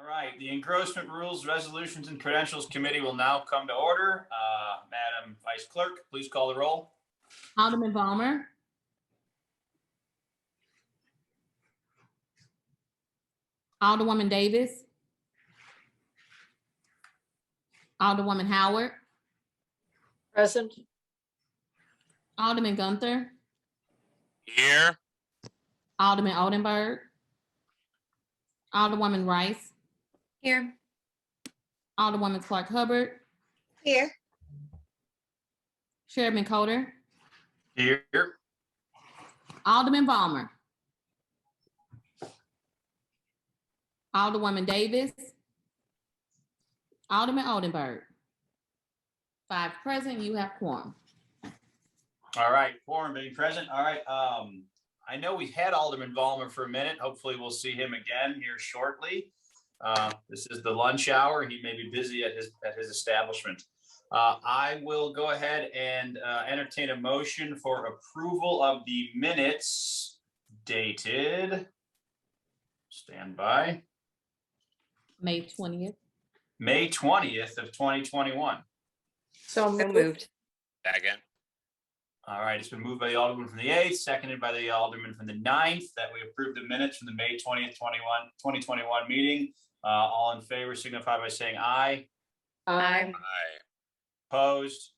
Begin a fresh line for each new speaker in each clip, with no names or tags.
All right, the Engrossment Rules, Resolutions, and Credentials Committee will now come to order. Madam Vice Clerk, please call the roll.
Alderman Vollmer. Alderwoman Davis. Alderwoman Howard.
Present.
Alderman Gunther.
Here.
Alderman Oldenburg. Alderwoman Rice.
Here.
Alderwoman Clark Hubbard.
Here.
Chairman Coatar.
Here.
Alderman Vollmer. Alderwoman Davis. Alderman Oldenburg. 5 present, you have quorum.
All right, quorum being present. All right, I know we've had Alderman Vollmer for a minute. Hopefully we'll see him again here shortly. This is the lunch hour. He may be busy at his establishment. I will go ahead and entertain a motion for approval of the minutes dated, stand by,
May 20th.
May 20th of 2021.
So moved.
Second.
All right, it's been moved by the Alderman from the 8th, seconded by the Alderman from the 9th, that we approve the minutes from the May 20th, 2021 meeting. All in favor signify by saying aye.
Aye.
Aye.
Opposed?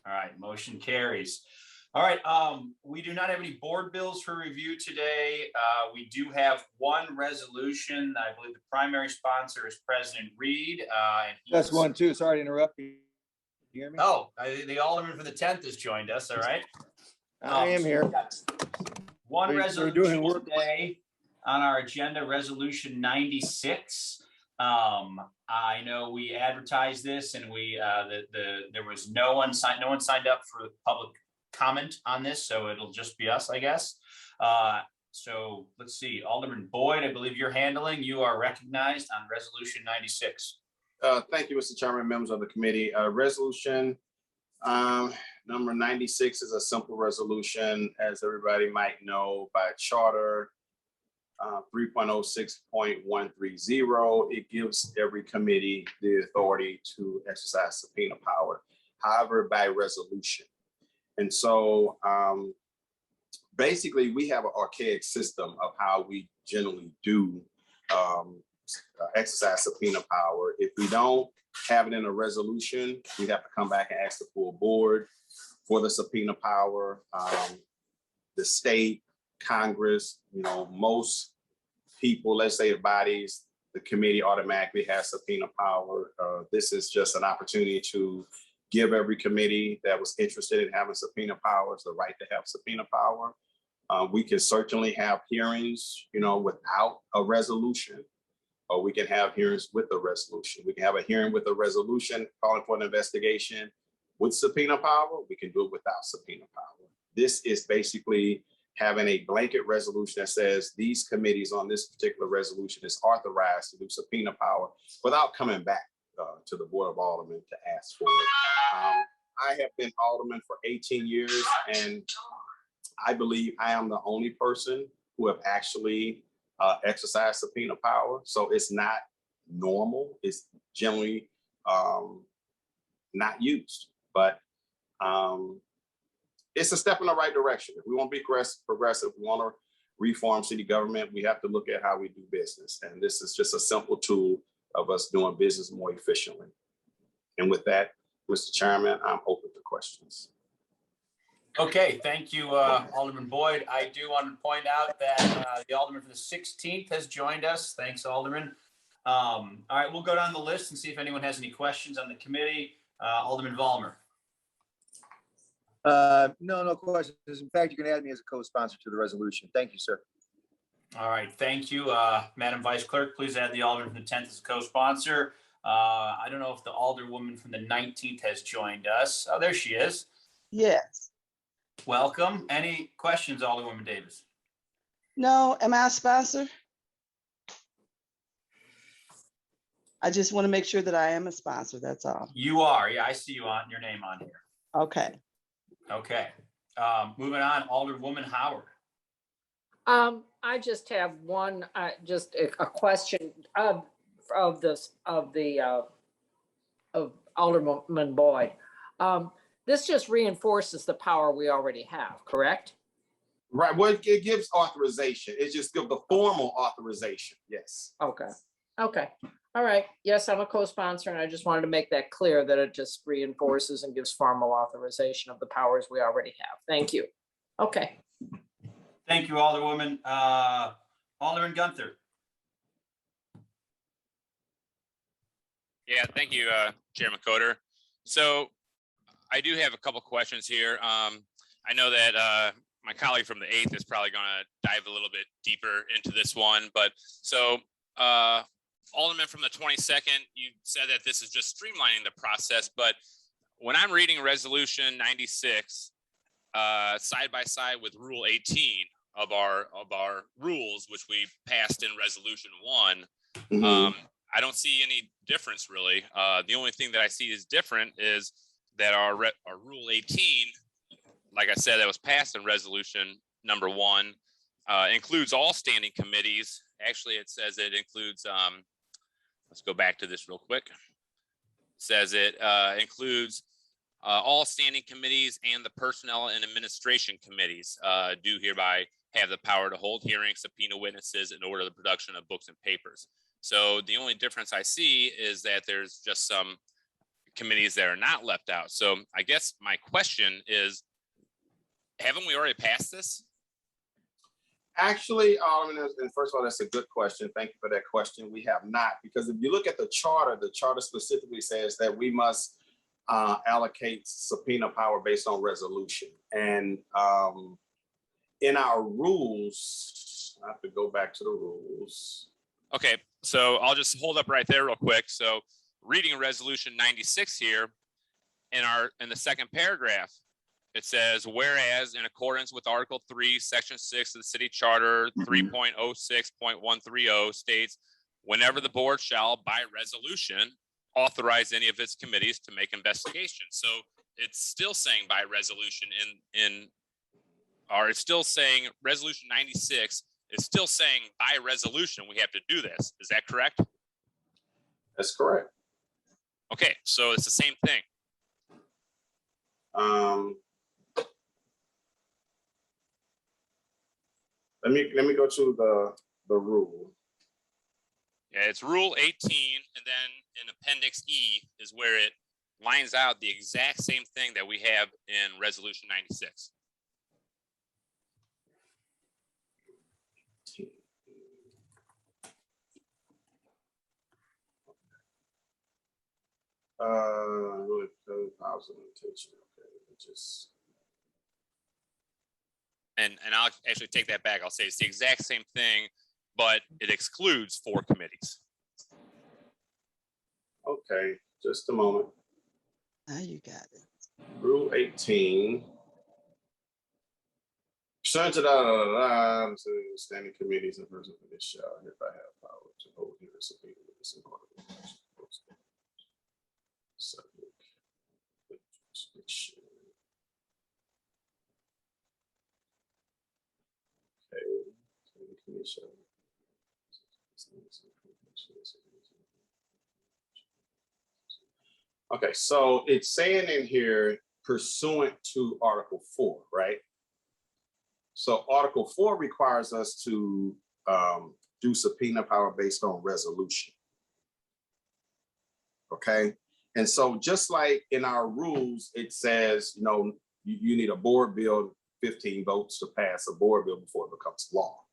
All right, motion carries. All right, we do not have any board bills for review today. We do have one resolution. I believe the primary sponsor is President Reed.
That's one too. Sorry to interrupt you. You hear me?
Oh, the Alderman from the 10th has joined us. All right.
I am here.
One
They're
resolution
doing work.
today on our agenda, Resolution 96. I know we advertised this, and there was no one signed up for public comment on this, so it'll just be us, I guess. So let's see, Alderman Boyd, I believe you're handling. You are recognized on Resolution 96.
Thank you, Mr. Chairman, members of the committee. Resolution number 96 is a simple resolution, as everybody might know, by charter 3.06.130. It gives every committee the authority to exercise subpoena power, however, by resolution. And so basically, we have an archaic system of how we generally do exercise subpoena power. If we don't have it in a resolution, we have to come back and ask the full board for the subpoena power. The state, Congress, most people, let's say the bodies, the committee automatically has subpoena power. This is just an opportunity to give every committee that was interested in having subpoena powers the right to have subpoena power. We can certainly have hearings, without a resolution, or we can have hearings with a resolution. We can have a hearing with a resolution calling for an investigation with subpoena power. We can do it without subpoena power. This is basically having a blanket resolution that says these committees on this particular resolution is authorized to do subpoena power without coming back to the Board of Aldermen to ask for it. I have been Alderman for 18 years, and I believe I am the only person who have actually exercised subpoena power. So it's not normal. It's generally not used, but it's a step in the right direction. If we want to be progressive, we want to reform city government, we have to look at how we do business. And this is just a simple tool of us doing business more efficiently. And with that, Mr. Chairman, I'm open to questions.
Okay, thank you, Alderman Boyd. I do want to point out that the Alderman from the 16th has joined us. Thanks, Alderman. All right, we'll go down the list and see if anyone has any questions on the committee. Alderman Vollmer.
No questions. In fact, you can add me as a co-sponsor to the resolution. Thank you, sir.
All right, thank you. Madam Vice Clerk, please add the Alderman from the 10th as a co-sponsor. I don't know if the Alderwoman from the 19th has joined us. Oh, there she is.
Yes.
Welcome. Any questions, Alderwoman Davis?
No, am I a sponsor? I just want to make sure that I am a sponsor, that's all.
You are, yeah, I see you on your name on here.
Okay.
Okay, moving on, Alderwoman Howard.
I just have one, just a question.
of Alderman Boyd. This just reinforces the power we already have, correct?
Right, well, it gives authorization. It just gives the formal authorization, yes.
Okay, okay. All right. Yes, I'm a co-sponsor, and I just wanted to make that clear that it just reinforces and gives formal authorization of the powers we already have. Thank you. Okay.
Thank you, Alderwoman. Alderman Gunther.
Yeah, thank you, Chairman Coatar. So I do have a couple questions here. I know that my colleague from the 8th is probably going to dive a little bit deeper into this one, but so Alderman from the 22nd, you said that this is just streamlining the process, but when I'm reading Resolution 96 side by side with Rule 18 of our rules, which we passed in Resolution 1, I don't see any difference really. The only thing that I see is different is that our Rule 18, like I said, that was passed in Resolution number 1, includes all standing committees. Actually, it says it includes, let's go back to this real quick. It says it includes all standing committees and the personnel and administration committees do hereby have the power to hold hearings, subpoena witnesses, and order the production of books and papers. So the only difference I see is that there's just some committees that are not left out. So I guess my question is, haven't we already passed this?
Actually, and first of all, that's a good question. Thank you for that question. We have not, because if you look at the charter specifically says that we must allocate subpoena power based on resolution. And in our rules, I have to go back to the rules.
Okay, so I'll just hold up right there real quick. So reading Resolution 96 here, in the second paragraph, it says, whereas in accordance with Article 3, Section 6 of the City Charter 3.06.130 states, whenever the board shall, by resolution, authorize any of its committees to make investigations. So it's still saying by resolution or it's still saying Resolution 96 is still saying by resolution we have to do this. Is that correct?
That's correct.
Okay, so it's the same thing.
Let me go to the rule.
Yeah, it's Rule 18, and then in Appendix E is where it lines out the exact same thing that we have in Resolution 96.
Really, powers of limitation. Okay, just.
And I'll actually take that back. I'll say it's the exact same thing, but it excludes 4 committees.
Okay, just a moment.
Now you got it.
Rule 18. Pursuant to standing committees and person for this shall hereby have power to hold hearings, subpoena witnesses, and order the production of books and papers. Subject to jurisdiction. Okay. Standing committee shall. Okay, so it's saying in here pursuant to Article 4, right? So Article 4 requires us to do subpoena power based on resolution. Okay, and so just like in our rules, it says, you know, you need a board bill, 15 votes to pass a board bill before it becomes law.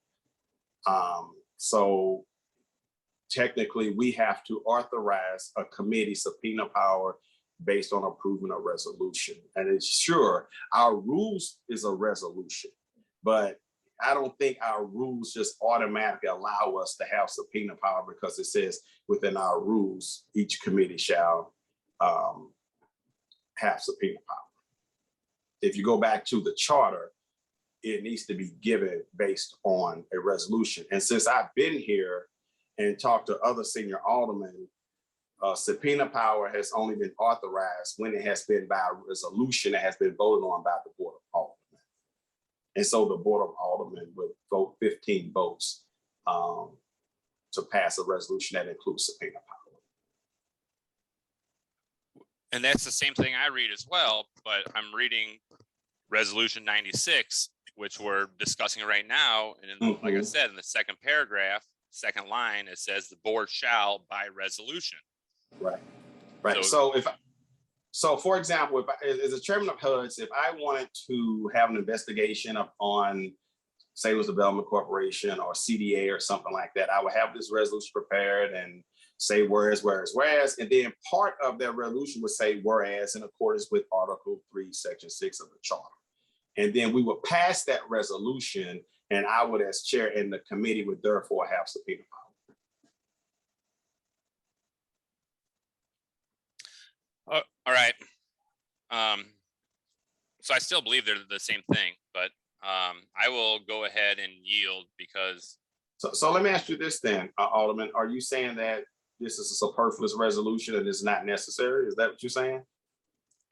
So technically, we have to authorize a committee subpoena power based on approving a resolution. And it's sure our rules is a resolution, but I don't think our rules just automatically allow us to have subpoena power because it says within our rules, each committee shall have subpoena power. If you go back to the charter, it needs to be given based on a resolution. And since I've been here and talked to other senior aldermen, subpoena power has only been authorized when it has been by a resolution that has been voted on by the Board of Aldermen. And so the Board of Aldermen would vote 15 votes to pass a resolution that includes subpoena power.
And that's the same thing I read as well, but I'm reading Resolution 96, which we're discussing right now. And then, like I said, in the second paragraph, second line, it says the board shall by resolution.
Right. Right. So for example, as a chairman of HUDs, if I wanted to have an investigation on, say it was Development Corporation or CDA or something like that, I would have this resolution prepared and say whereas, and then part of that resolution would say whereas in accordance with Article 3, Section 6 of the Charter. And then we would pass that resolution, and I would, as chair, and the committee would therefore have subpoena power.
All right. So I still believe they're the same thing, but I will go ahead and yield because.
So let me ask you this then, Alderman, are you saying that this is a superfluous resolution and it's not necessary? Is that what you're saying?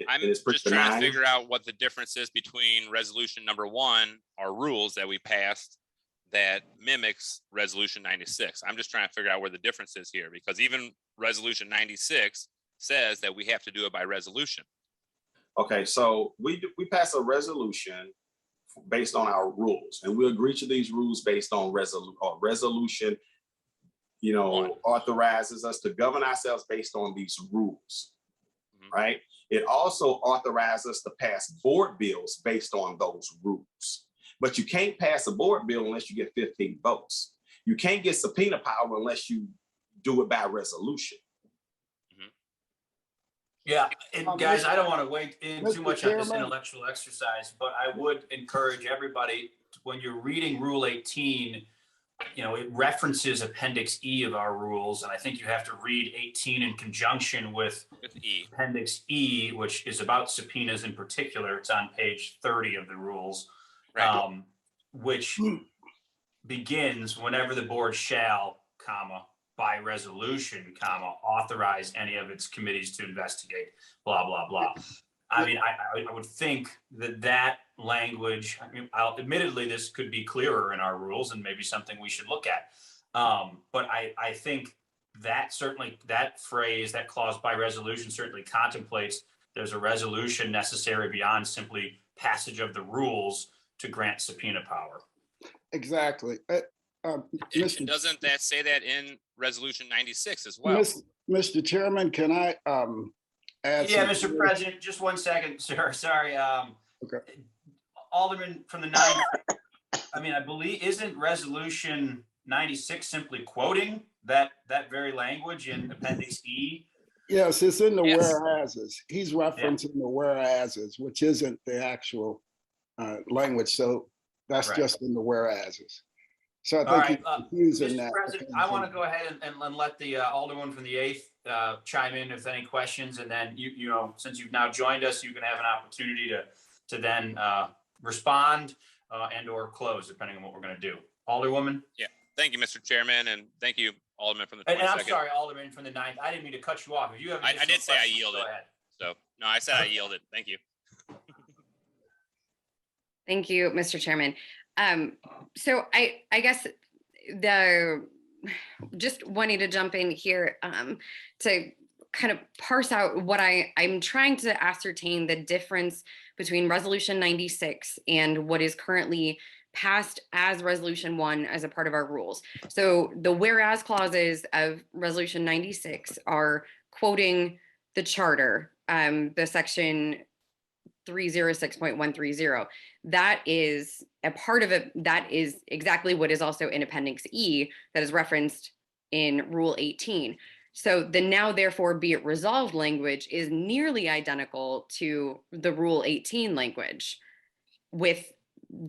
I'm just trying to figure out what the difference is between resolution number 1, our rules that we passed that mimics resolution 96. I'm just trying to figure out where the difference is here, because even resolution 96 says that we have to do it by resolution.
Okay, so we pass a resolution based on our rules, and we agree to these rules based on resolution, authorizes us to govern ourselves based on these rules, right? It also authorizes us to pass board bills based on those rules. But you can't pass a board bill unless you get 15 votes. You can't get subpoena power unless you do it by resolution.
Yeah, and guys, I don't want to wade in too
Mr.
much on this
Chairman.
intellectual exercise, but I would encourage everybody, when you're reading Rule 18, it references Appendix E of our rules, and I think you have to read 18 in conjunction with
E.
Appendix E, which is about subpoenas in particular. It's on page 30 of the rules,
Right.
which begins whenever the board shall, by resolution, authorize any of its committees to investigate, blah, blah, blah. I mean, I would think that language, admittedly, this could be clearer in our rules and maybe something we should look at. But I think that certainly, that phrase, that clause by resolution certainly contemplates there's a resolution necessary beyond simply passage of the rules to grant subpoena power.
Exactly.
Doesn't that say that in resolution 96 as well?
Mr. Chairman, can I add?
Yeah, Mr. President, just 1 second, sir. Sorry.
Okay.
Alderman from the 9th, I believe, isn't resolution 96 simply quoting that very language in Appendix E?
Yes, it's in the
Yes.
whereases. He's referencing the whereases, which isn't the actual language. So that's
Right.
just in the whereases. So I
All
think
right,
he's confusing
Mr.
that.
President, I want to go ahead and let the Alderman from the 8th chime in with any questions, and then since you've now joined us, you can have an opportunity to then respond and or close, depending on what we're going to do. Alderwoman?
Yeah. Thank you, Mr. Chairman, and thank you, Alderman from the 22nd.
And I'm sorry, Alderman from the 9th. I didn't mean to cut you off. If you have
I
additional
did say I
questions,
yielded.
go ahead.
So, no, I said I yielded. Thank you.
Thank you, Mr. Chairman. So I guess just wanting to jump in here to kind of parse out what I'm trying to ascertain the difference between Resolution 96 and what is currently passed as Resolution 1 as a part of our rules. So the whereas clauses of Resolution 96 are quoting the charter, the section 306.130. That is a part of it. That is exactly what is also in Appendix E that is referenced in Rule 18. So the now therefore be it resolved language is nearly identical to the Rule 18 language, with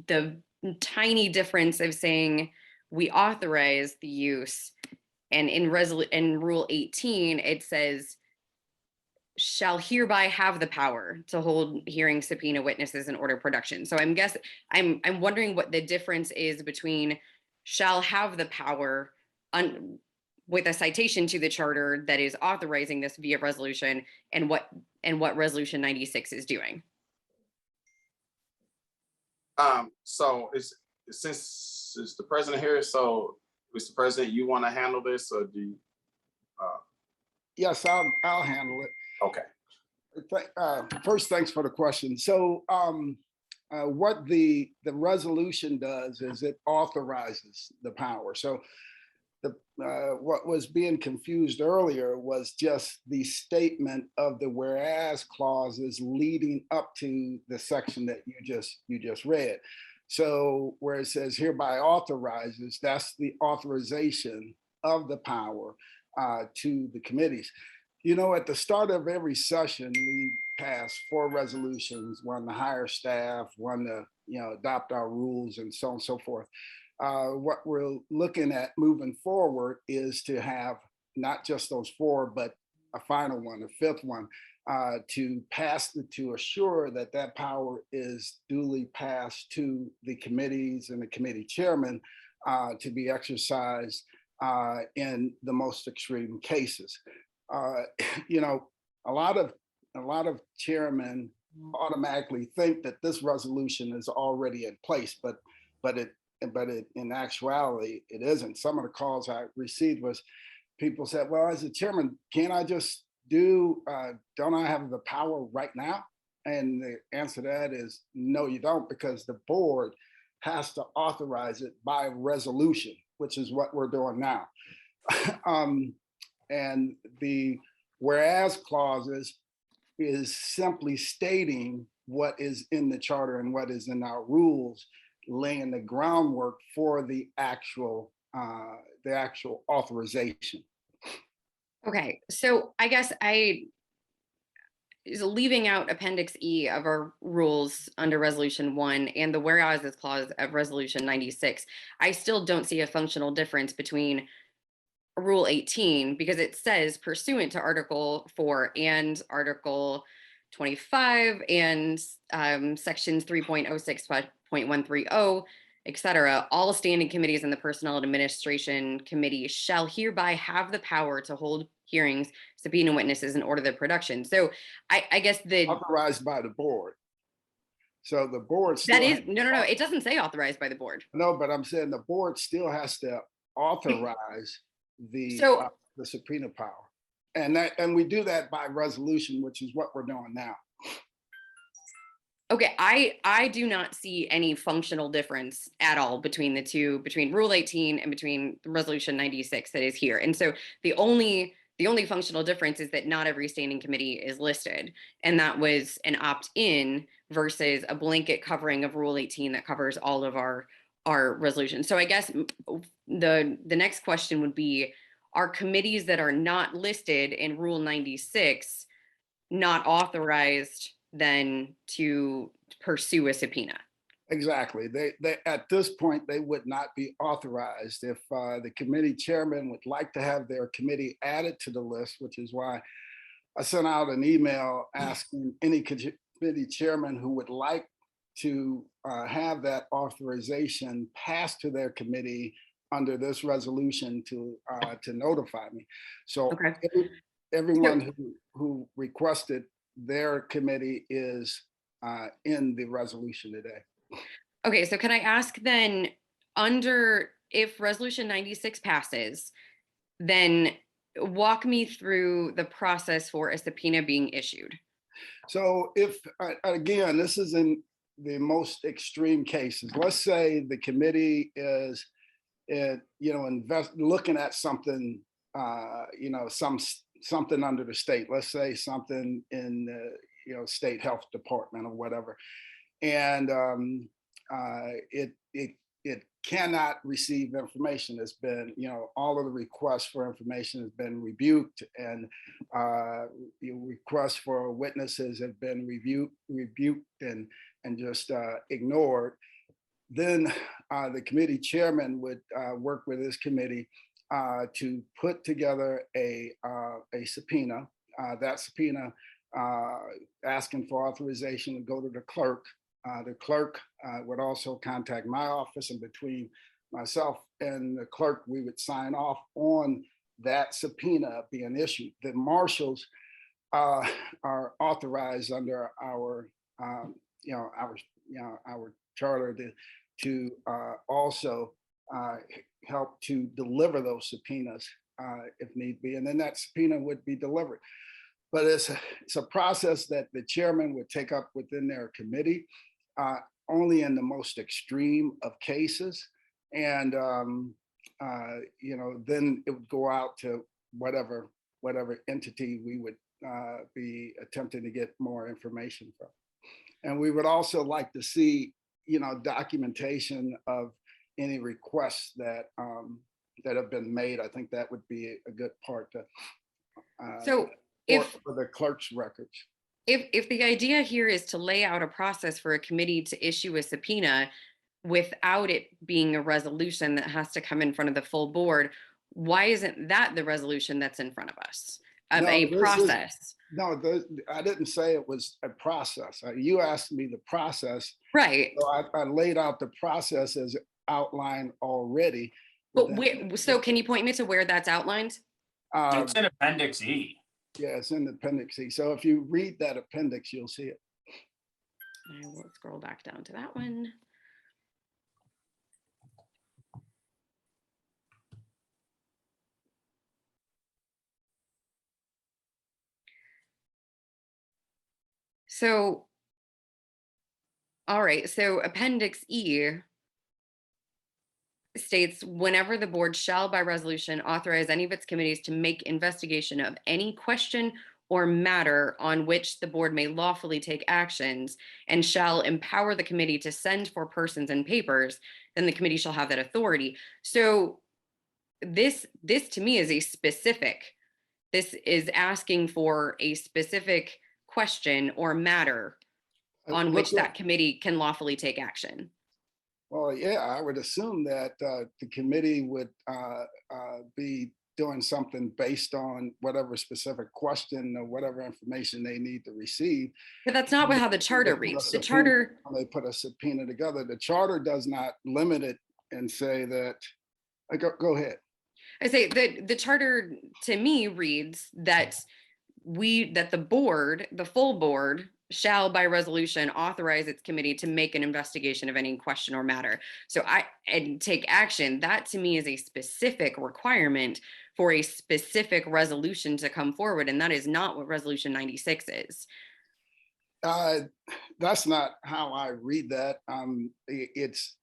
the tiny difference of saying we authorize the use, and in Rule 18 it says shall hereby have the power to hold hearings, subpoena witnesses, and order production. So I'm wondering what the difference is between shall have the power with a citation to the charter that is authorizing this via resolution and what Resolution 96 is doing.
So since the president here, so Mr. President, you want to handle this or do you?
Yes, I'll handle it.
Okay.
First, thanks for the question. So what the resolution does is it authorizes the power. So what was being confused earlier was just the statement of the whereas clauses leading up to the section that you just read. So where it says hereby authorizes, that's the authorization of the power to the committees. You know, at the start of every session, we pass 4 resolutions, one to hire staff, one to, adopt our rules and so on and so forth. What we're looking at moving forward is to have not just those 4, but a final one, a 5th one, to assure that that power is duly passed to the committees and the committee chairman to be exercised in the most extreme cases. A lot of chairmen automatically think that this resolution is already in place, but in actuality, it isn't. Some of the calls I received was people said, well, as a chairman, can't I just don't I have the power right now? And the answer to that is no, you don't, because the board has to authorize it by resolution, which is what we're doing now. And the whereas clauses is simply stating what is in the charter and what is in our rules, laying the groundwork for the actual authorization.
Okay, so I guess leaving out Appendix E of our rules under Resolution 1 and the whereas clause of Resolution 96, I still don't see a functional difference between Rule 18, because it says pursuant to Article 4 and Article 25 and sections 3.06.130, et cetera, all standing committees and the Personnel and Administration Committee shall hereby have the power to hold hearings, subpoena witnesses, and order their production. So I guess
authorized by the board. So the board still
that is no, it doesn't say authorized by the board.
No, but I'm saying the board still has to authorize the subpoena power. And we do that by resolution, which is what we're doing now.
Okay, I do not see any functional difference at all between the two, between Rule 18 and between Resolution 96 that is here. And so the only functional difference is that not every standing committee is listed, and that was an opt-in versus a blanket covering of Rule 18 that covers all of our resolutions. So I guess the next question would be, are committees that are not listed in Rule 96 not authorized then to pursue a subpoena?
Exactly. They at this point, they would not be authorized. If the committee chairman would like to have their committee added to the list, which is why I sent out an email asking any committee chairman who would like to have that authorization passed to their committee under this resolution to notify me. So
Okay.
everyone who requested their committee is in the resolution today.
Okay, so can I ask then, if Resolution 96 passes, then walk me through the process for a subpoena being issued.
So if, again, this is in the most extreme cases. Let's say the committee is, looking at something, something under the state. Let's say something in the, state health department or whatever, and it cannot receive information. It's been, all of the requests for information has been rebuked, and requests for witnesses have been rebuked and just ignored. Then the committee chairman would work with his committee to put together a subpoena. That subpoena asking for authorization to go to the clerk. The clerk would also contact my office, and between myself and the clerk, we would sign off on that subpoena being issued. The marshals are authorized under our charter to also help to deliver those subpoenas if need be, and then that subpoena would be delivered. But it's a process that the chairman would take up within their committee, only in the most extreme of cases. And, then it would go out to whatever entity we would be attempting to get more information from. And we would also like to see, documentation of any requests that have been made. I think that would be a good part to.
So if
for the clerk's records.
if the idea here is to lay out a process for a committee to issue a subpoena without it being a resolution that has to come in front of the full board, why isn't that the resolution that's in front of us of
No,
a
this is-
process?
I didn't say it was a process. You asked me the process.
Right.
So I laid out the process as outlined already.
But so can you point me to where that's outlined?
It's in Appendix E.
Yeah, it's in the Appendix E. So if you read that appendix, you'll see it.
I will scroll back down to that one. So, all right, so Appendix E states whenever the board shall by resolution authorize any of its committees to make investigation of any question or matter on which the board may lawfully take actions and shall empower the committee to send for persons and papers, then the committee shall have that authority. So this to me is this is asking for a specific question or matter on which that committee can lawfully take action.
Well, yeah, I would assume that the committee would be doing something based on whatever specific question or whatever information they need to receive.
But that's not how the charter reads. The charter.
They put a subpoena together. The charter does not limit it and say that. Go ahead.
I say that the charter to me reads that the full board shall by resolution authorize its committee to make an investigation of any question or matter. So and take action. That to me is a specific requirement for a specific resolution to come forward. And that is not what resolution 96 is.
That's not how I read that. It's,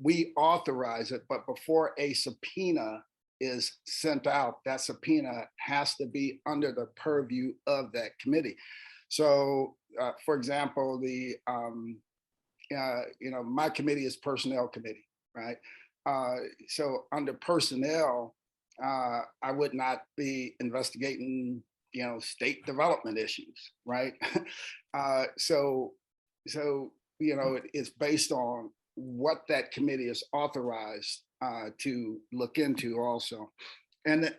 we authorize it, but before a subpoena is sent out, that subpoena has to be under the purview of that committee. So, for example, my committee is personnel committee, right? So under personnel, I would not be investigating, state development issues, right? So it's based on what that committee is authorized to look into also. And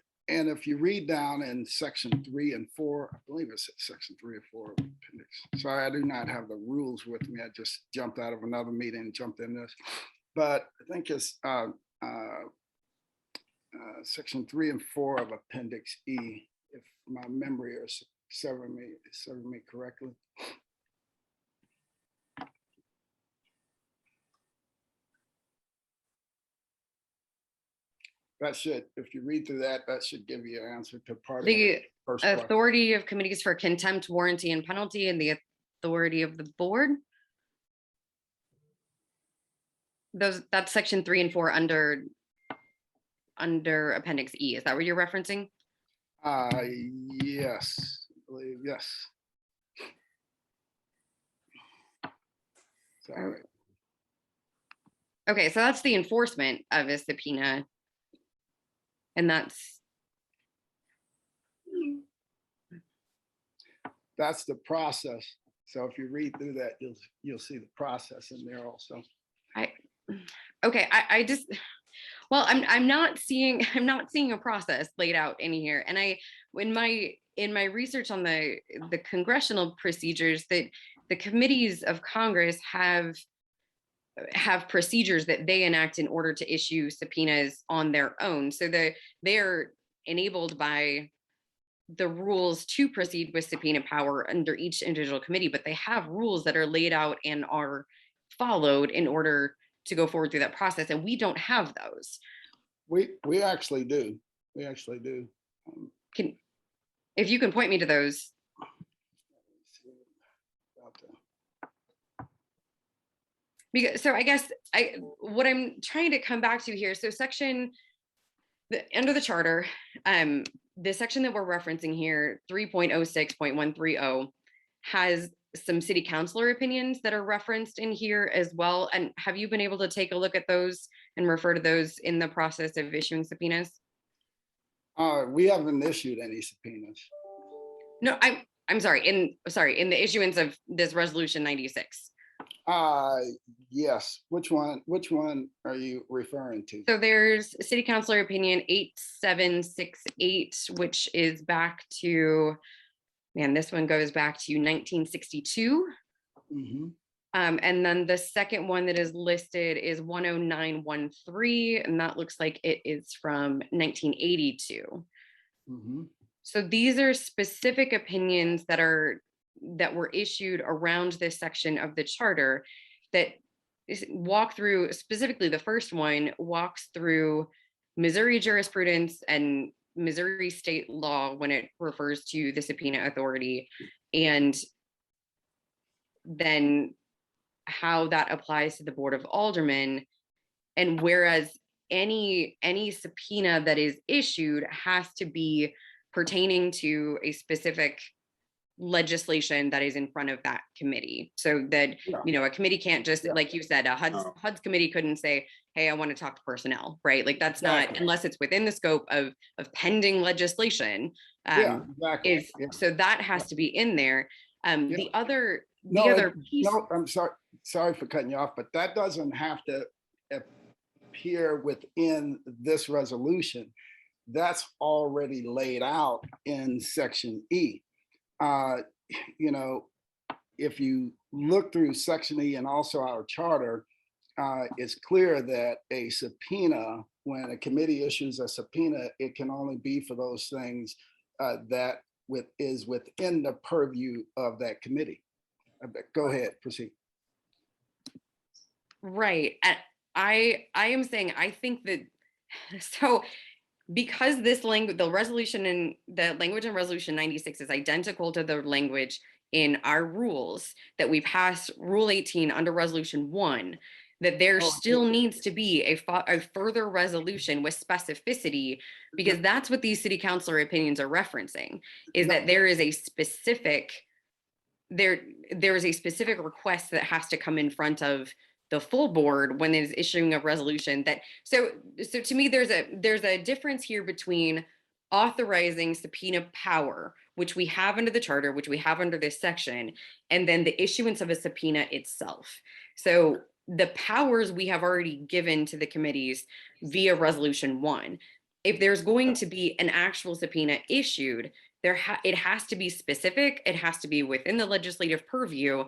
if you read down in section 3 and 4, I believe it's section 3 or 4 of the appendix. Sorry, I do not have the rules with me. I just jumped out of another meeting and jumped in this. But I think it's section 3 and 4 of Appendix E, if my memory is serving me correctly. That should, if you read through that, that should give you an answer to part of the first question.
Authority of committees for contempt, warranty, and penalty, and the authority of the board. That's section 3 and 4 under Appendix E. Is that what you're referencing?
Yes, I believe, yes. Sorry.
Okay, so that's the enforcement of a subpoena. And that's
the process. So if you read through that, you'll see the process in there also.
I just, well, I'm not seeing a process laid out in here. And in my research on the congressional procedures, that the committees of Congress have procedures that they enact in order to issue subpoenas on their own. So they're enabled by the rules to proceed with subpoena power under each individual committee, but they have rules that are laid out and are followed in order to go forward through that process, and we don't have those.
We actually do. We actually do.
If you can point me to those. Because, so I guess what I'm trying to come back to here, so under the charter, the section that we're referencing here, 3.06.130, has some city councilor opinions that are referenced in here as well. And have you been able to take a look at those and refer to those in the process of issuing subpoenas?
We haven't issued any subpoenas.
No, I'm sorry, in the issuance of this resolution 96.
Yes. Which one are you referring to?
So there's City Councilor Opinion 8768, which is back to, man, this one goes back to 1962.
Mm-hmm.
And then the second one that is listed is 10913, and that looks like it is from 1982.
Mm-hmm.
So these are specific opinions that were issued around this section of the charter that walk through, specifically the first one walks through Missouri jurisprudence and Missouri state law when it refers to the subpoena authority, and then how that applies to the Board of Aldermen. And whereas any subpoena that is issued has to be pertaining to a specific legislation that is in front of that committee, so that a committee can't just, like you said, a HUD's committee couldn't say, hey, I want to talk to personnel, right? Like that's not, unless it's within the scope of pending legislation.
Exactly.
So that has to be in there. The other piece.
No, I'm sorry for cutting you off, but that doesn't have to appear within this resolution. That's already laid out in section E. If you look through section E and also our charter, it's clear that a subpoena, when a committee issues a subpoena, it can only be for those things that is within the purview of that committee. Go ahead, proceed.
Right. I am saying, I think that, so because this language, the resolution in the language in resolution 96 is identical to the language in our rules that we passed Rule 18 under resolution 1, that there still needs to be a further resolution with specificity, because that's what these city councilor opinions are referencing, is that there is a specific, there is a specific request that has to come in front of the full board when it is issuing a resolution. That so to me, there's a difference here between authorizing subpoena power, which we have under the charter, which we have under this section, and then the issuance of a subpoena itself. So the powers we have already given to the committees via resolution 1. If there's going to be an actual subpoena issued, it has to be specific, it has to be within the legislative purview,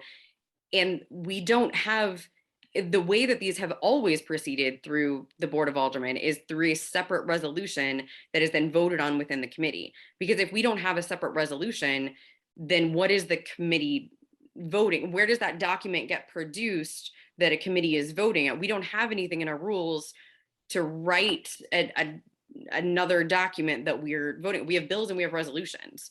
and we don't have. The way that these have always proceeded through the Board of Aldermen is through a separate resolution that is then voted on within the committee. Because if we don't have a separate resolution, then what is the committee voting? Where does that document get produced that a committee is voting at? We don't have anything in our rules to write another document that we're voting. We have bills and we have resolutions.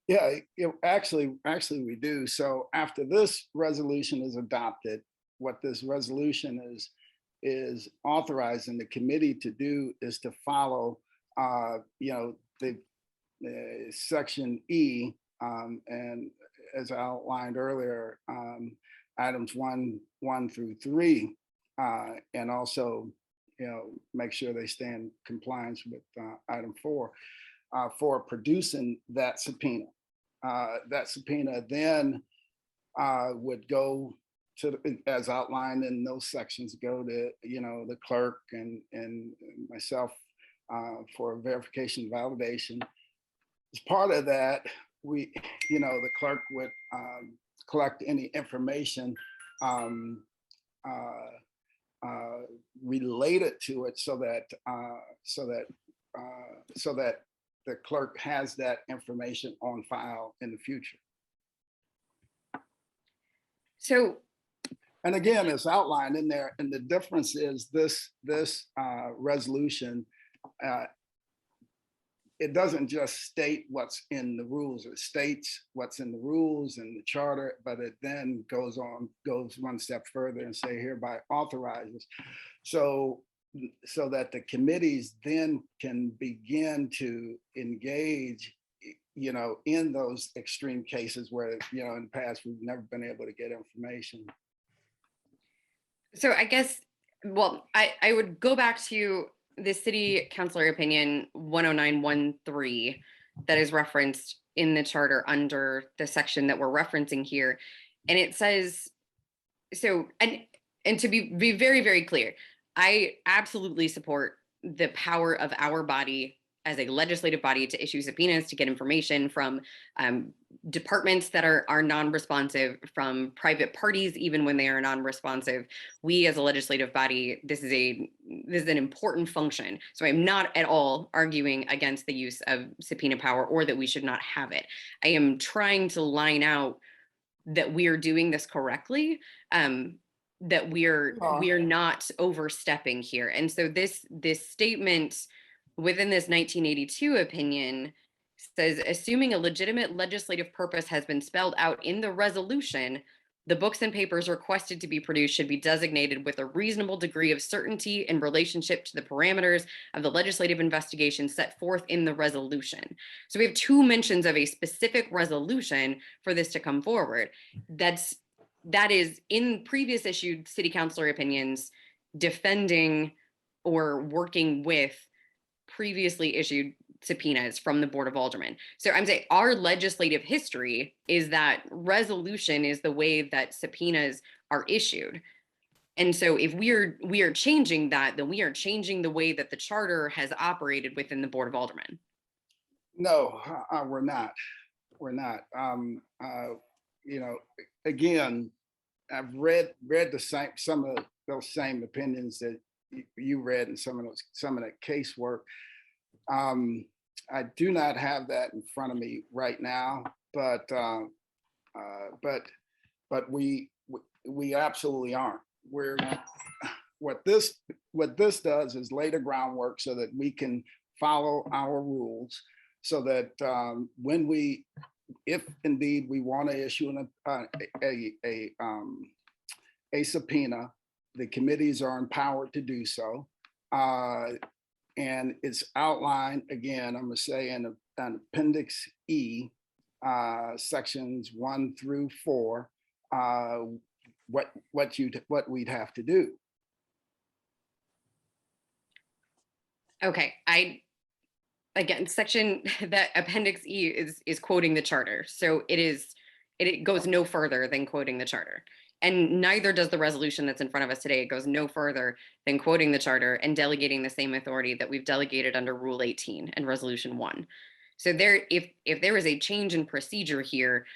Yeah, actually we do. So after this resolution is adopted, what this resolution is authorizing the committee to do is to follow, the section E, and as I outlined earlier, items 1 through 3, and also, make sure they stay in compliance with item 4 for producing that subpoena. That subpoena then would go to, as outlined in those sections, go to the clerk and myself for verification and validation. As part of that, the clerk would collect any information related to it, so that the clerk has that information on file in the future.
So
And again, it's outlined in there, and the difference is this resolution, it doesn't just state what's in the rules. It states what's in the rules and the charter, but it then goes one step further and say hereby authorizes. So that the committees then can begin to engage, in those extreme cases where, in the past, we've never been able to get information.
So I guess, well, I would go back to the city councilor opinion 10913 that is referenced in the charter under the section that we're referencing here. And it says, so, and to be very, very clear, I absolutely support the power of our body as a legislative body to issue subpoenas to get information from departments that are non-responsive, from private parties, even when they are non-responsive. We as a legislative body, this is an important function. So I'm not at all arguing against the use of subpoena power or that we should not have it. I am trying to line out that we are doing this correctly, that we're not overstepping here. And so this statement within this 1982 opinion says, assuming a legitimate legislative purpose has been spelled out in the resolution, the books and papers requested to be produced should be designated with a reasonable degree of certainty in relationship to the parameters of the legislative investigation set forth in the resolution. So we have two mentions of a specific resolution for this to come forward. That is in previous issued city councilor opinions defending or working with previously issued subpoenas from the Board of Aldermen. So I'm saying our legislative history is that resolution is the way that subpoenas are issued. And so if we are changing that, then we are changing the way that the charter has operated within the Board of Aldermen.
No, we're not. We're not. Again, I've read some of those same opinions that you read and some of the casework. I do not have that in front of me right now, but we absolutely aren't. What this does is lay the groundwork so that we can follow our rules, so that if indeed we want to issue a subpoena, the committees are empowered to do so. And it's outlined, again, I'm going to say in Appendix E, sections 1 through 4, what we'd have to do.
Okay, again, section that Appendix E is quoting the charter. So it goes no further than quoting the charter. And neither does the resolution that's in front of us today. It goes no further than quoting the charter and delegating the same authority that we've delegated under Rule 18 and Resolution 1. So if there is a change in procedure here,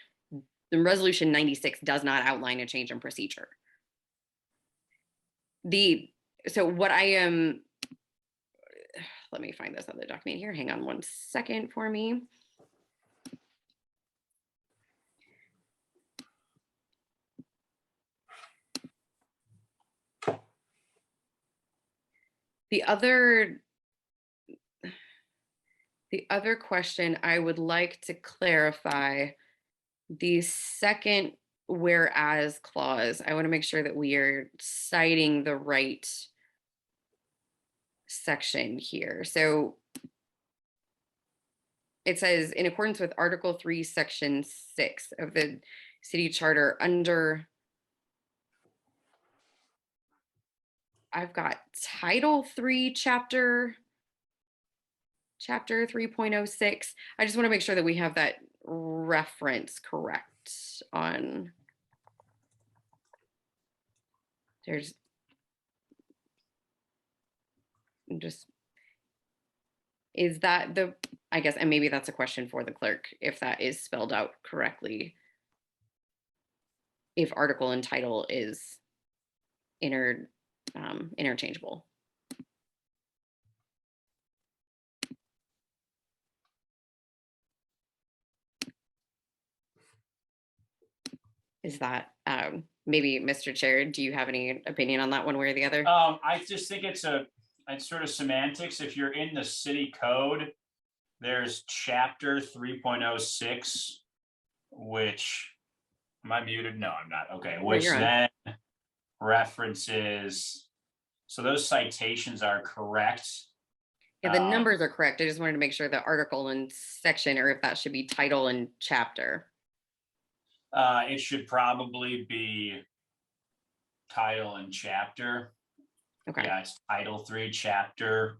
the Resolution 96 does not outline a change in procedure. So what I am, let me find this other document here. Hang on one second for me. The other question I would like to clarify, the second whereas clause, I want to make sure that we are citing the right section here. So it says, in accordance with Article 3, Section 6 of the city charter, under, I've got Title 3, Chapter 3.06. I just want to make sure that we have that reference correct on. There's just, is that the, I guess, and maybe that's a question for the clerk, if that is spelled out correctly, if article and title is interchangeable. Is that maybe Mr. Chair, do you have any opinion on that one way or the other?
I just think it's sort of semantics. If you're in the city code, there's chapter 3.06, which, am I muted? No, I'm not. Okay, which
you're on.
then references, so those citations are correct.
Yeah, the numbers are correct. I just wanted to make sure the article and section, or if that should be title and chapter.
It should probably be title and chapter.
Okay.
Yeah, it's Title 3, Chapter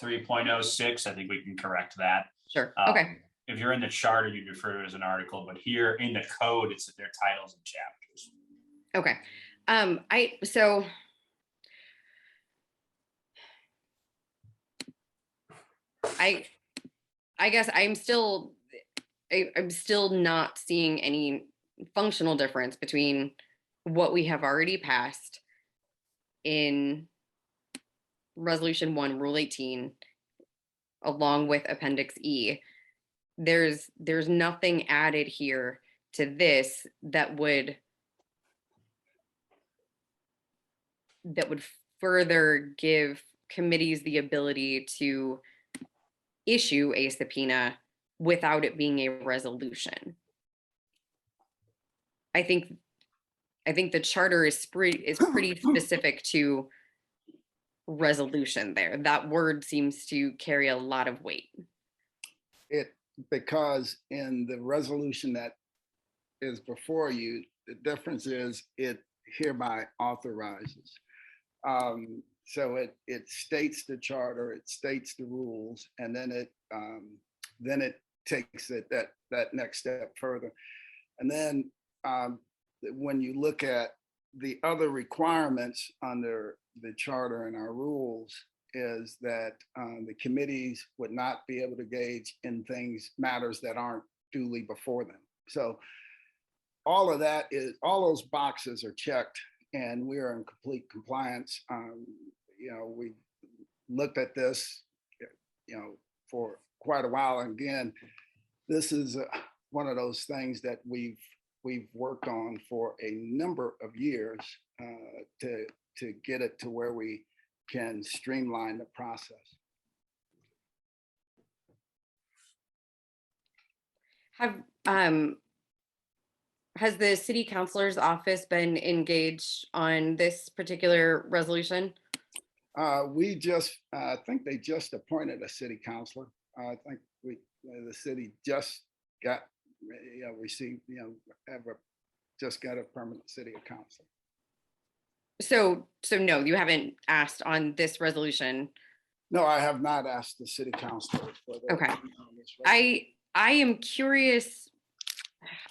3.06. I think we can correct that.
Sure. Okay.
If you're in the charter, you refer to it as an article, but here in the code, it's their titles and chapters.
Okay. I guess I'm still not seeing any functional difference between what we have already passed in Resolution 1, Rule 18, along with Appendix E. There's nothing added here to this that would further give committees the ability to issue a subpoena without it being a resolution. I think the charter is pretty specific to resolution there. That word seems to carry a lot of weight.
Because in the resolution that is before you, the difference is it hereby authorizes. So it states the charter, it states the rules, and then it takes it that next step further. And then when you look at the other requirements under the charter and our rules, is that the committees would not be able to engage in matters that aren't duly before them. So all of that all those boxes are checked, and we are in complete compliance. We looked at this, for quite a while. And again, this is one of those things that we've worked on for a number of years to get it to where we can streamline the process.
Has the city councilor's office been engaged on this particular resolution?
I think they just appointed a city councilor. I think the city just got, just got a permanent city council.
So no, you haven't asked on this resolution.
No, I have not asked the city council.
Okay. I am curious.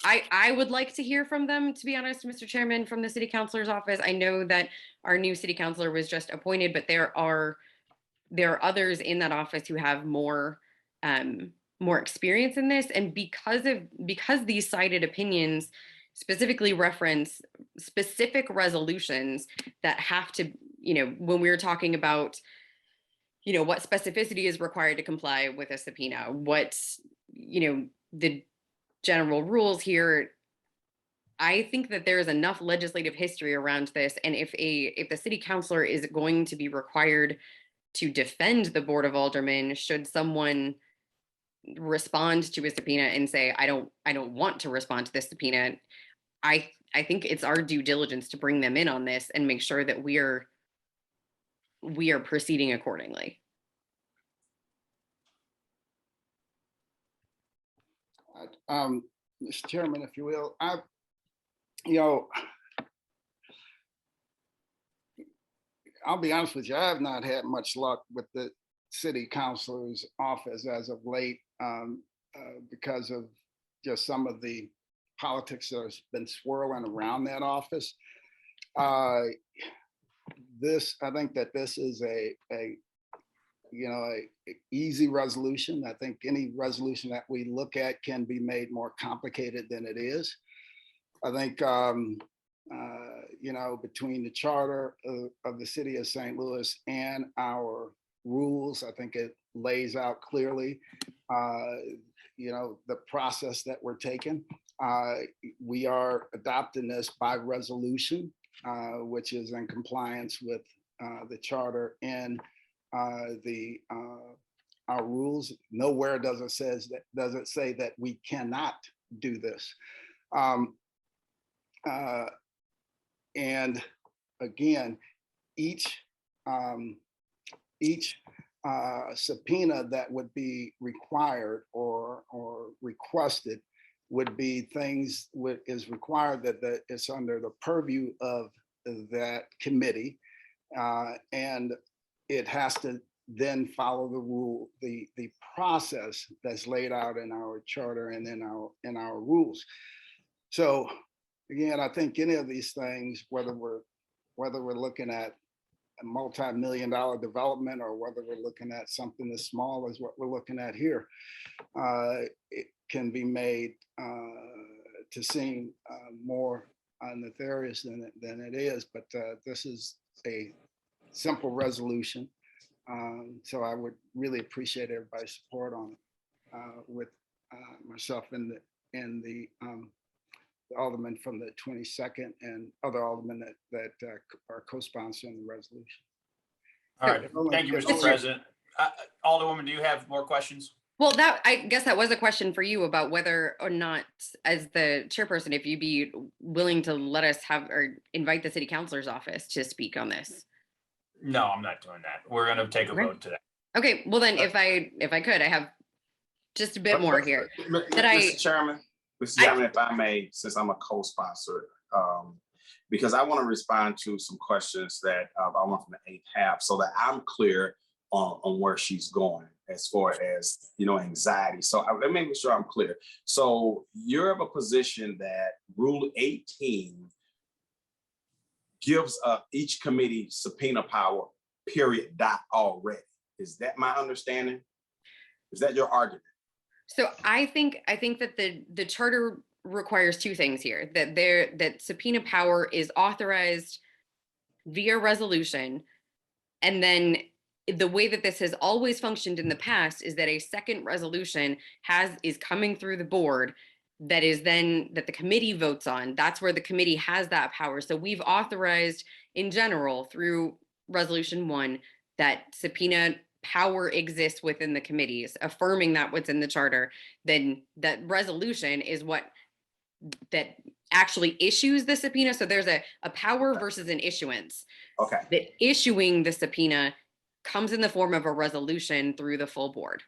I would like to hear from them, to be honest, Mr. Chairman, from the city councilor's office. I know that our new city councilor was just appointed, but there are others in that office who have more experience in this. And because these cited opinions specifically reference specific resolutions that have to, when we were talking about, what specificity is required to comply with a subpoena, what, the general rules here, I think that there is enough legislative history around this. And if the city councilor is going to be required to defend the Board of Aldermen, should someone respond to a subpoena and say, I don't want to respond to this subpoena, I think it's our due diligence to bring them in on this and make sure that we are proceeding accordingly.
Mr. Chairman, if you will, I'll be honest with you, I have not had much luck with the city councilor's office as of late because of just some of the politics that has been swirling around that office. I think that this is a easy resolution. I think any resolution that we look at can be made more complicated than it is. I think, between the charter of the city of St. Louis and our rules, I think it lays out clearly, the process that we're taking. We are adopting this by resolution, which is in compliance with the charter and our rules. Nowhere does it say that we cannot do this. And again, each subpoena that would be required or requested would be things is required that it's under the purview of that committee, and it has to then follow the process that's laid out in our charter and in our rules. So again, I think any of these things, whether we're looking at a multi-million-dollar development or whether we're looking at something as small as what we're looking at here, it can be made to seem more nefarious than it is. But this is a simple resolution. So I would really appreciate everybody's support on it, with myself and the alderman from the 22nd and other aldermen that are co-sponsoring the resolution.
All right, thank you, Mr. President. Alderwoman, do you have more questions?
Well, I guess that was a question for you about whether or not, as the chairperson, if you'd be willing to let us have or invite the city councilor's office to speak on this.
No, I'm not doing that. We're going to take a vote today.
Okay, well then, if I could, I have just a bit more here.
Mr. Chairman, if I may, since I'm a co-sponsor, because I want to respond to some questions that I want from the 8th half, so that I'm clear on where she's going as far as, anxiety. So let me make sure I'm clear. So you're of a position that Rule 18 gives each committee subpoena power, period, dot, already. Is that my understanding? Is that your argument?
So I think that the charter requires two things here, that subpoena power is authorized via resolution, and then the way that this has always functioned in the past is that a second resolution is coming through the board that the committee votes on. That's where the committee has that power. So we've authorized in general through resolution 1 that subpoena power exists within the committees, affirming that what's in the charter. Then that resolution is what that actually issues the subpoena. So there's a power versus an issuance.
Okay.
That issuing the subpoena comes in the form of a resolution through the full board.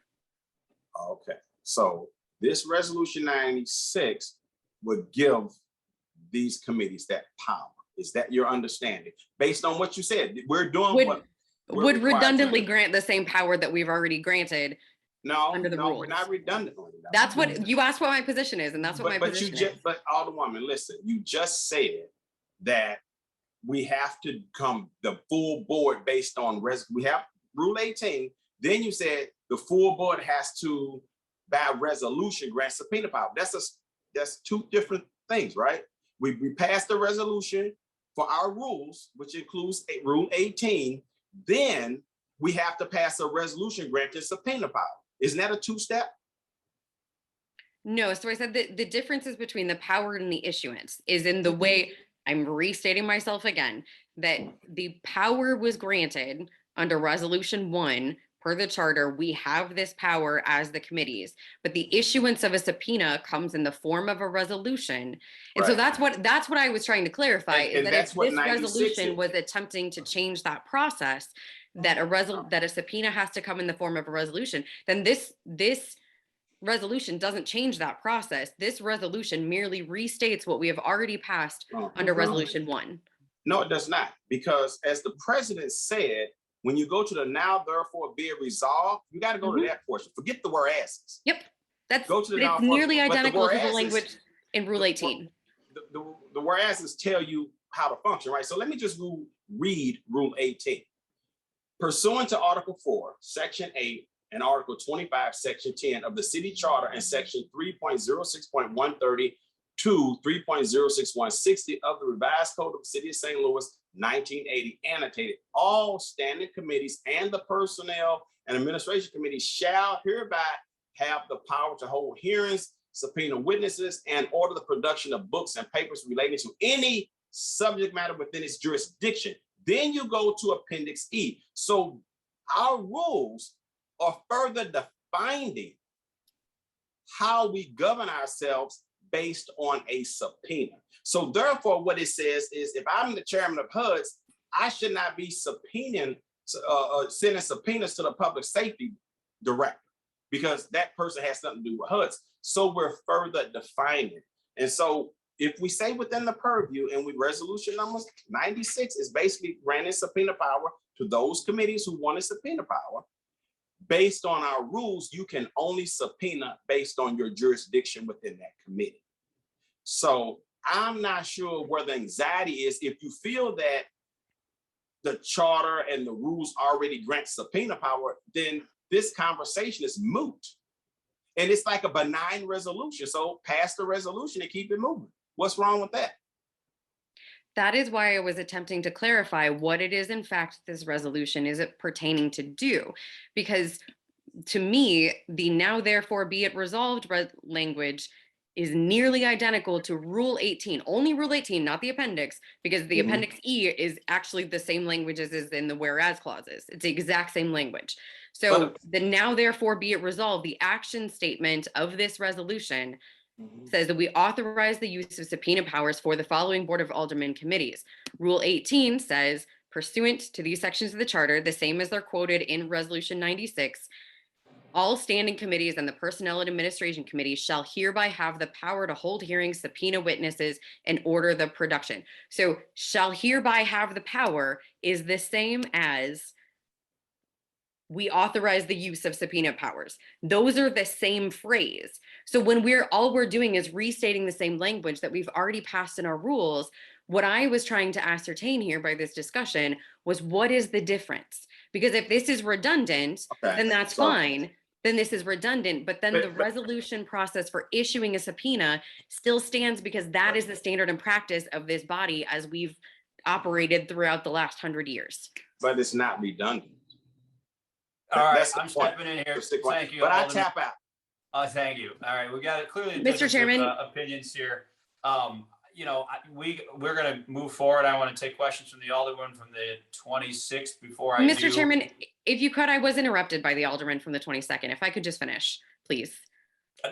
Okay, so this resolution 96 would give these committees that power. Is that your understanding? Based on what you said, we're doing
would redundantly grant the same power that we've already granted. Under the rules.
We're not redundantly.
That's what you asked what my position is, and that's what my position is.
But Alderwoman, listen, you just said that we have to come the full board based on we have Rule 18. Then you said the full board has to, by resolution, grant subpoena power. That's two different things, right? We passed the resolution for our rules, which includes Rule 18. Then we have to pass a resolution granting subpoena power. Isn't that a two-step?
No, so I said that the differences between the power and the issuance is in the way, I'm restating myself again, that the power was granted under resolution 1 per the charter. We have this power as the committees, but the issuance of a subpoena comes in the form of a resolution. And so that's what I was trying to clarify, is that if this resolution was attempting to change that process, that a subpoena has to come in the form of a resolution, then this resolution doesn't change that process. This resolution merely restates what we have already passed under resolution 1.
No, it does not, because as the president said, when you go to the now therefore be it resolved, you got to go to that portion. Forget the whereases.
Yep, it's
go to the
nearly identical to the language in Rule 18.
The whereases tell you how to function, right? So let me just read Rule 18. Pursuant to Article 4, Section 8, and Article 25, Section 10 of the City Charter and Section 3.06.130 to 3.06160 of the Revised Code of the City of St. Louis, 1980, annotated, all standing committees and the Personnel and Administration Committee shall hereby have the power to hold hearings subpoena witnesses, and order the production of books and papers relating to any subject matter within its jurisdiction. Then you go to Appendix E. So our rules are further defining how we govern ourselves based on a subpoena. So therefore, what it says is, if I'm the chairman of HUD's, I should not be sending subpoenas to the public safety director, because that person has something to do with HUD's. So we're further defining. And so if we say within the purview, and resolution number 96 is basically granting subpoena power to those committees who want a subpoena power. Based on our rules, you can only subpoena based on your jurisdiction within that committee. So I'm not sure where the anxiety is. If you feel that the charter and the rules already grant subpoena power, then this conversation is moot. And it's like a benign resolution. So pass the resolution and keep it moving. What's wrong with that?
That is why I was attempting to clarify what it is, in fact, this resolution is it pertaining to do. Because to me, the now therefore be it resolved language is nearly identical to Rule 18, only Rule 18, not the appendix, because the Appendix E is actually the same language as is in the whereas clauses. It's the exact same language. So the now therefore be it resolved, the action statement of this resolution says that we authorize the use of subpoena powers for the following Board of Aldermen committees. Rule 18 says, pursuant to these sections of the charter, the same as they're quoted in Resolution 96, all standing committees and the Personnel and Administration Committee shall hereby have the power to hold hearings, subpoena witnesses, and order the production. So shall hereby have the power is the same as we authorize the use of subpoena powers. Those are the same phrase. So when all we're doing is restating the same language that we've already passed in our rules, what I was trying to ascertain here by this discussion was, what is the difference? Because if this is redundant, then that's fine. Then this is redundant, but then the resolution process for issuing a subpoena still stands, because that is the standard and practice of this body as we've operated throughout the last 100 years.
But it's not redundant.
All right,
That's the
I'm
point.
stepping in here.
That's the point.
Thank you.
But I
Alderman.
tap out.
Thank you. All right, we got it clearly. a
Mr.
difference of,
Chairman.
Opinions here. We're going to move forward. I want to take questions from the Alderman from the 26th before I do.
Mr. Chairman, if you could, I was interrupted by the Alderman from the 22nd. If I could just finish, please.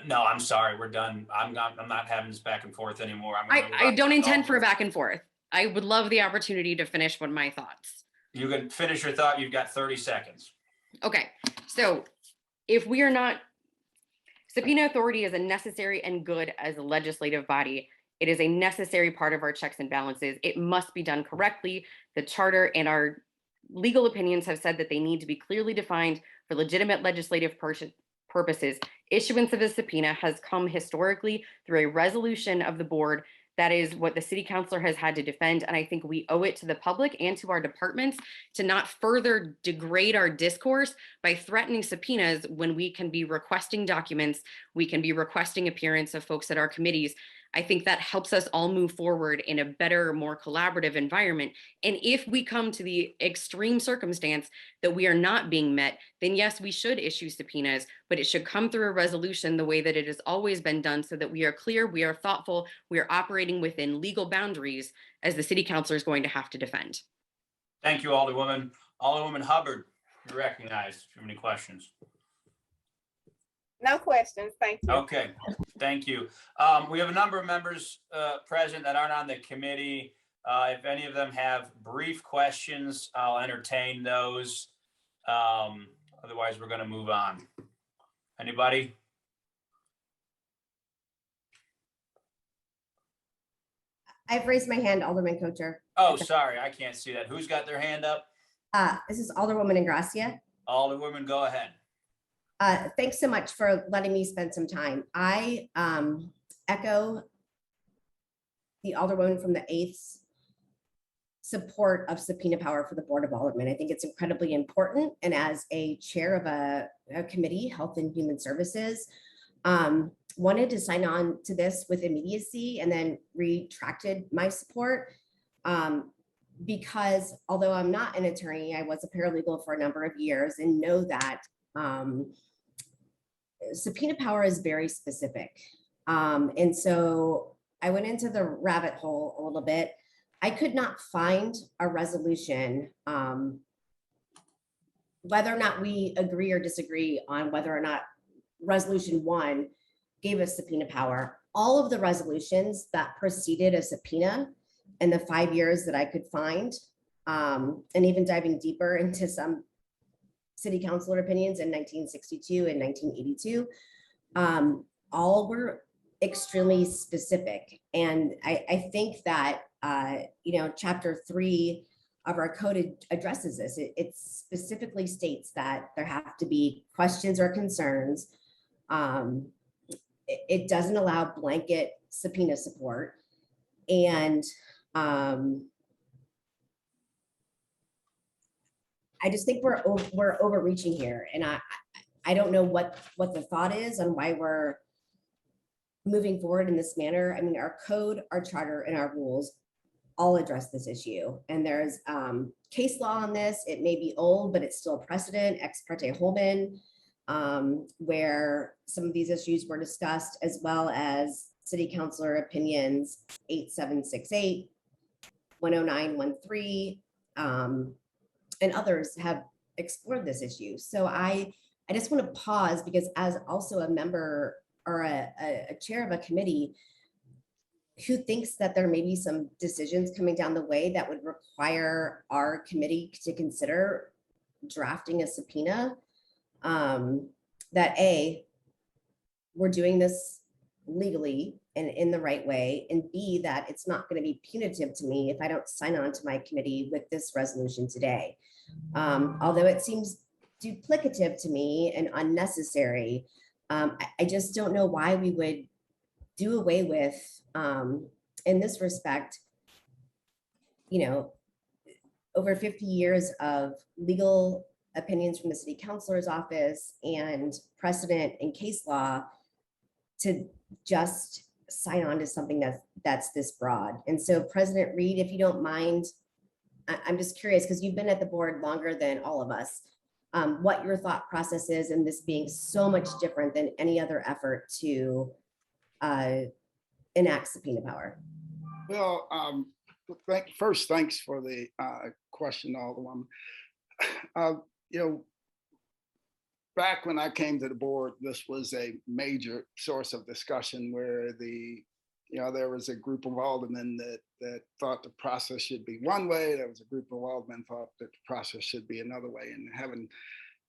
No, I'm sorry. We're done. I'm not having this back and forth anymore.
I don't intend for a back and forth. I would love the opportunity to finish with my thoughts.
You can finish your thought. You've got 30 seconds.
Okay, so if we are not, subpoena authority is a necessary and good as a legislative body. It is a necessary part of our checks and balances. It must be done correctly. The charter and our legal opinions have said that they need to be clearly defined for legitimate legislative purposes. Issuance of a subpoena has come historically through a resolution of the board. That is what the city councilor has had to defend. And I think we owe it to the public and to our departments to not further degrade our discourse by threatening subpoenas when we can be requesting documents, we can be requesting appearance of folks at our committees. I think that helps us all move forward in a better, more collaborative environment. And if we come to the extreme circumstance that we are not being met, then yes, we should issue subpoenas, but it should come through a resolution the way that it has always been done, so that we are clear, we are thoughtful, we are operating within legal boundaries as the city councilor is going to have to defend.
Thank you, Alderwoman. Alderwoman Hubbard, you're recognized. If you have any questions.
No questions, thank you.
Okay, thank you. We have a number of members present that aren't on the committee. If any of them have brief questions, I'll entertain those. Otherwise, we're going to move on. Anybody?
I've raised my hand, Alderman Coatar.
Oh, sorry, I can't see that. Who's got their hand up?
This is Alderwoman Engrossment.
Alderwoman, go ahead.
Thanks so much for letting me spend some time. I echo the Alderwoman from the 8th support of subpoena power for the Board of Aldermen. I think it's incredibly important. And as a chair of a committee, Health and Human Services, wanted to sign on to this with immediacy and then retracted my support because although I'm not an attorney, I was a paralegal for a number of years and know that subpoena power is very specific. And so I went into the rabbit hole a little bit. I could not find a resolution, whether or not we agree or disagree on whether or not resolution 1 gave us subpoena power. All of the resolutions that preceded a subpoena in the 5 years that I could find, and even diving deeper into some city councilor opinions in 1962 and 1982, all were extremely specific. And I think that, chapter 3 of our code addresses this. It specifically states that there have to be questions or concerns. It doesn't allow blanket subpoena support. And I just think we're overreaching here. And I don't know what the thought is on why we're moving forward in this manner. I mean, our code, our charter, and our rules all address this issue. And there's case law on this. It may be old, but it's still a precedent, ex parte Holman, where some of these issues were discussed, as well as city councilor opinions 8768, 10913, and others have explored this issue. So I just want to pause, because as also a member or a chair of a committee who thinks that there may be some decisions coming down the way that would require our committee to consider drafting a subpoena, that A, we're doing this legally and in the right way, and B, that it's not going to be punitive to me if I don't sign on to my committee with this resolution today. Although it seems duplicative to me and unnecessary, I just don't know why we would do away with, in this respect, over 50 years of legal opinions from the city councilor's office and precedent and case law to just sign on to something that's this broad. And so President Reed, if you don't mind, I'm just curious, because you've been at the board longer than all of us, what your thought process is in this being so much different than any other effort to enact subpoena power.
Well, first, thanks for the question, Alderman. Back when I came to the board, this was a major source of discussion where there was a group of aldermen that thought the process should be one way. There was a group of aldermen thought that the process should be another way. And having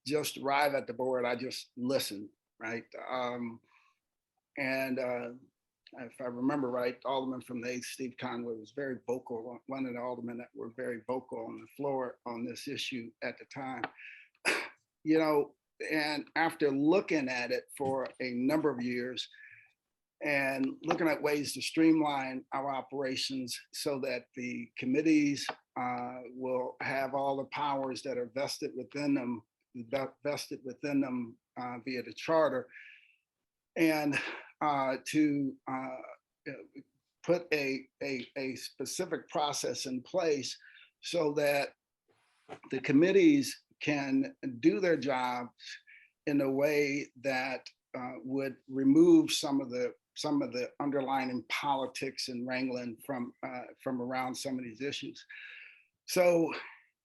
just arrived at the board, I just listened, right? If I remember right, Alderman from the 8th, Steve Conway, was very vocal, one of the aldermen that were very vocal on the floor on this issue at the time. And after looking at it for a number of years and looking at ways to streamline our operations so that the committees will have all the powers that are vested within them via the charter, and to put a specific process in place so that the committees can do their jobs in a way that would remove some of the underlying politics and wrangling from around some of these issues. So,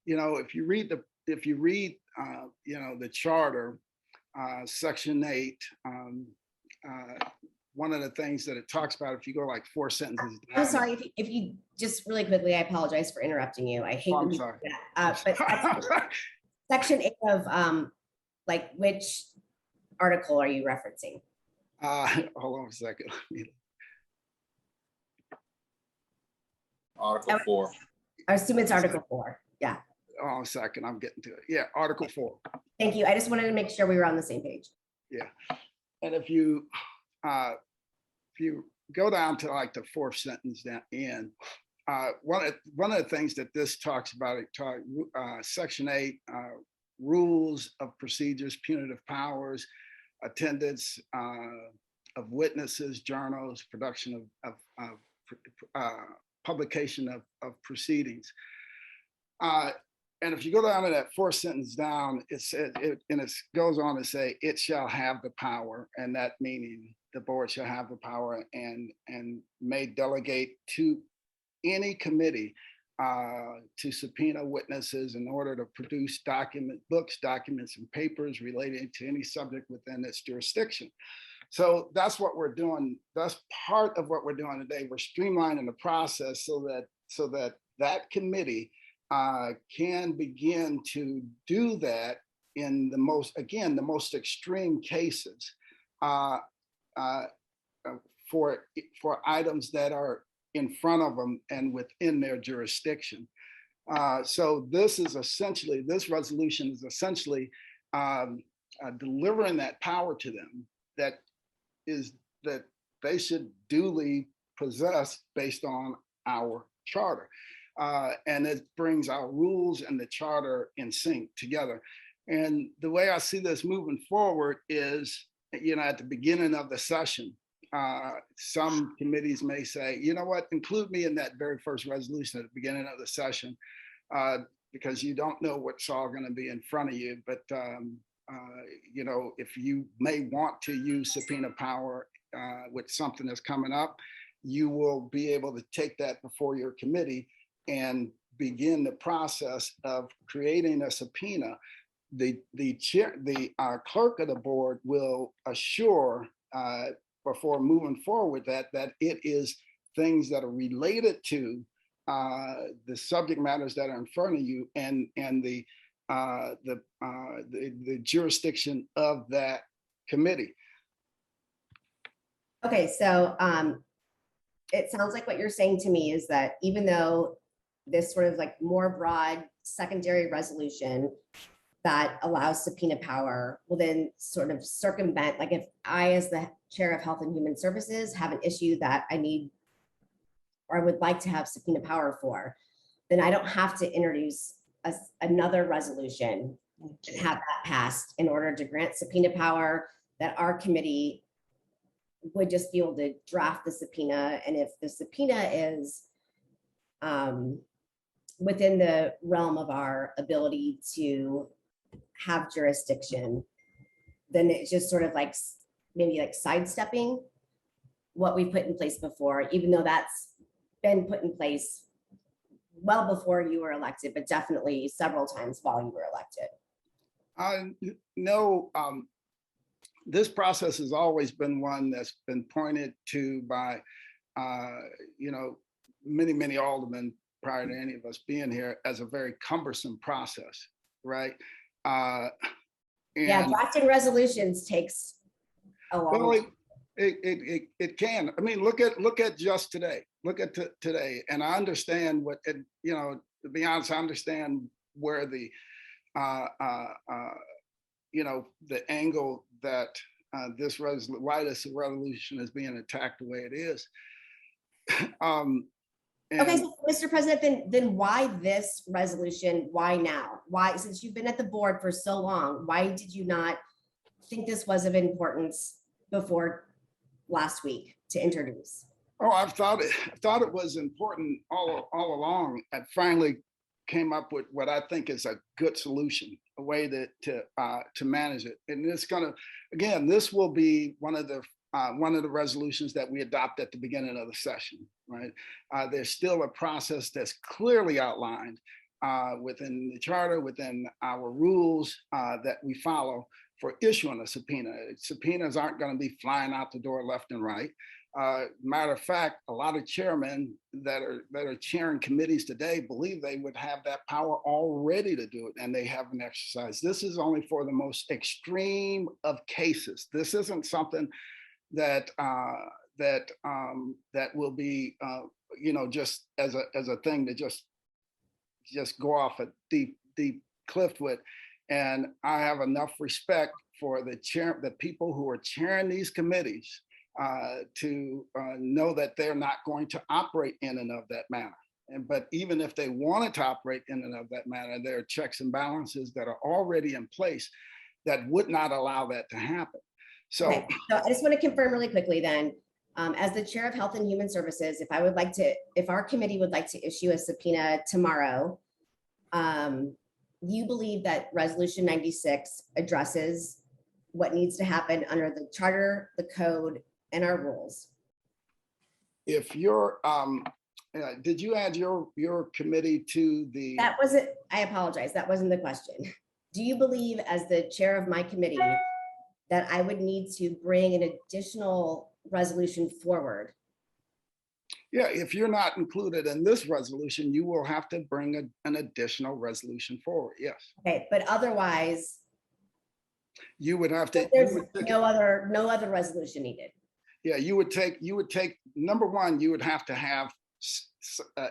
if you read the charter, section 8, one of the things that it talks about, if you go like 4 sentences down.
I'm sorry, if you just really quickly, I apologize for interrupting you. I hate when you do that. But section 8 of which article are you referencing?
Hold on a second.
Article 4.
I assume it's Article 4. Yeah.
Oh, a second, I'm getting to it. Yeah, Article 4.
Thank you. I just wanted to make sure we were on the same page.
Yeah, and if you go down to like the 4th sentence down in, one of the things that this talks about, section 8, rules of procedures, punitive powers, attendance of witnesses, journals, production of publication of proceedings. And if you go down to that 4th sentence down, it says, it goes on to say, it shall have the power, and that meaning the board shall have the power and may delegate to any committee to subpoena witnesses in order to produce books, documents, and papers relating to any subject within its jurisdiction. So that's what we're doing. That's part of what we're doing today. We're streamlining the process so that committee can begin to do that in the most extreme cases for items that are in front of them and within their jurisdiction. So this resolution is essentially delivering that power to them that they should duly possess based on our charter. And it brings our rules and the charter in sync together. And the way I see this moving forward is, at the beginning of the session, some committees may say, you know what, include me in that very first resolution at the beginning of the session, because you don't know what's all going to be in front of you. But, if you may want to use subpoena power with something that's coming up, you will be able to take that before your committee and begin the process of creating a subpoena. The clerk of the board will assure before moving forward that it is things that are related to the subject matters that are in front of you and the jurisdiction of that committee.
Okay, so it sounds like what you're saying to me is that even though this sort of like more broad secondary resolution that allows subpoena power will then sort of circumvent, like if I, as the chair of Health and Human Services, have an issue that I need or I would like to have subpoena power for, then I don't have to introduce another resolution and have that passed in order to grant subpoena power, that our committee would just be able to draft the subpoena. And if the subpoena is within the realm of our ability to have jurisdiction, then it's just sort of like maybe like sidestepping what we put in place before, even though that's been put in place well before you were elected, but definitely several times while you were elected.
No, this process has always been one that's been pointed to by, many aldermen prior to any of us being here as a very cumbersome process, right?
Yeah, drafting resolutions takes a long time.
It can. I mean, look at just today. Look at today, and I understand to be honest, I understand where the angle that why this resolution is being attacked the way it is.
Okay, so Mr. President, then why this resolution? Why now? Why, since you've been at the board for so long, why did you not think this was of importance before last week to introduce?
Oh, I thought it was important all along. I finally came up with what I think is a good solution, a way to manage it. And it's this will be one of the resolutions that we adopt at the beginning of the session, right? There's still a process that's clearly outlined within the charter, within our rules that we follow for issuing a subpoena. Subpoenas aren't going to be flying out the door left and right. Matter of fact, a lot of chairmen that are chairing committees today believe they would have that power already to do it, and they haven't exercised. This is only for the most extreme of cases. This isn't something that will be just as a thing to just go off a deep cliff with. And I have enough respect for the people who are chairing these committees to know that they're not going to operate in and of that manner. But even if they wanted to operate in and of that manner, there are checks and balances that are already in place that would not allow that to happen. So
I just want to confirm really quickly then, as the chair of Health and Human Services, if our committee would like to issue a subpoena tomorrow, you believe that Resolution 96 addresses what needs to happen under the charter, the code, and our rules.
If you're, did you add your committee to the?
That wasn't, I apologize, that wasn't the question. Do you believe, as the chair of my committee, that I would need to bring an additional resolution forward?
Yeah, if you're not included in this resolution, you will have to bring an additional resolution forward, yes.
Okay, but otherwise,
You would have to.
there's no other resolution needed.
Yeah, you would take, number one, you would have to have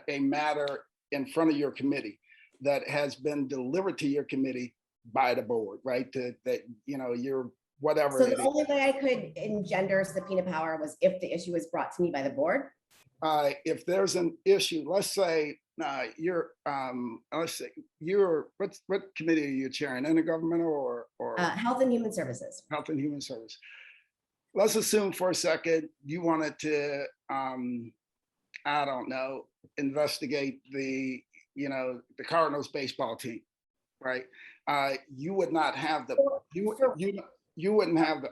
a matter in front of your committee that has been delivered to your committee by the board, right? That, you're whatever.
So the only way I could engender subpoena power was if the issue was brought to me by the board?
If there's an issue, let's say what committee are you chairing? Intergovernmental or
Health and Human Services.
Health and Human Service. Let's assume for a second you wanted to, I don't know, investigate the Cardinals baseball team, right? You would not have you wouldn't have the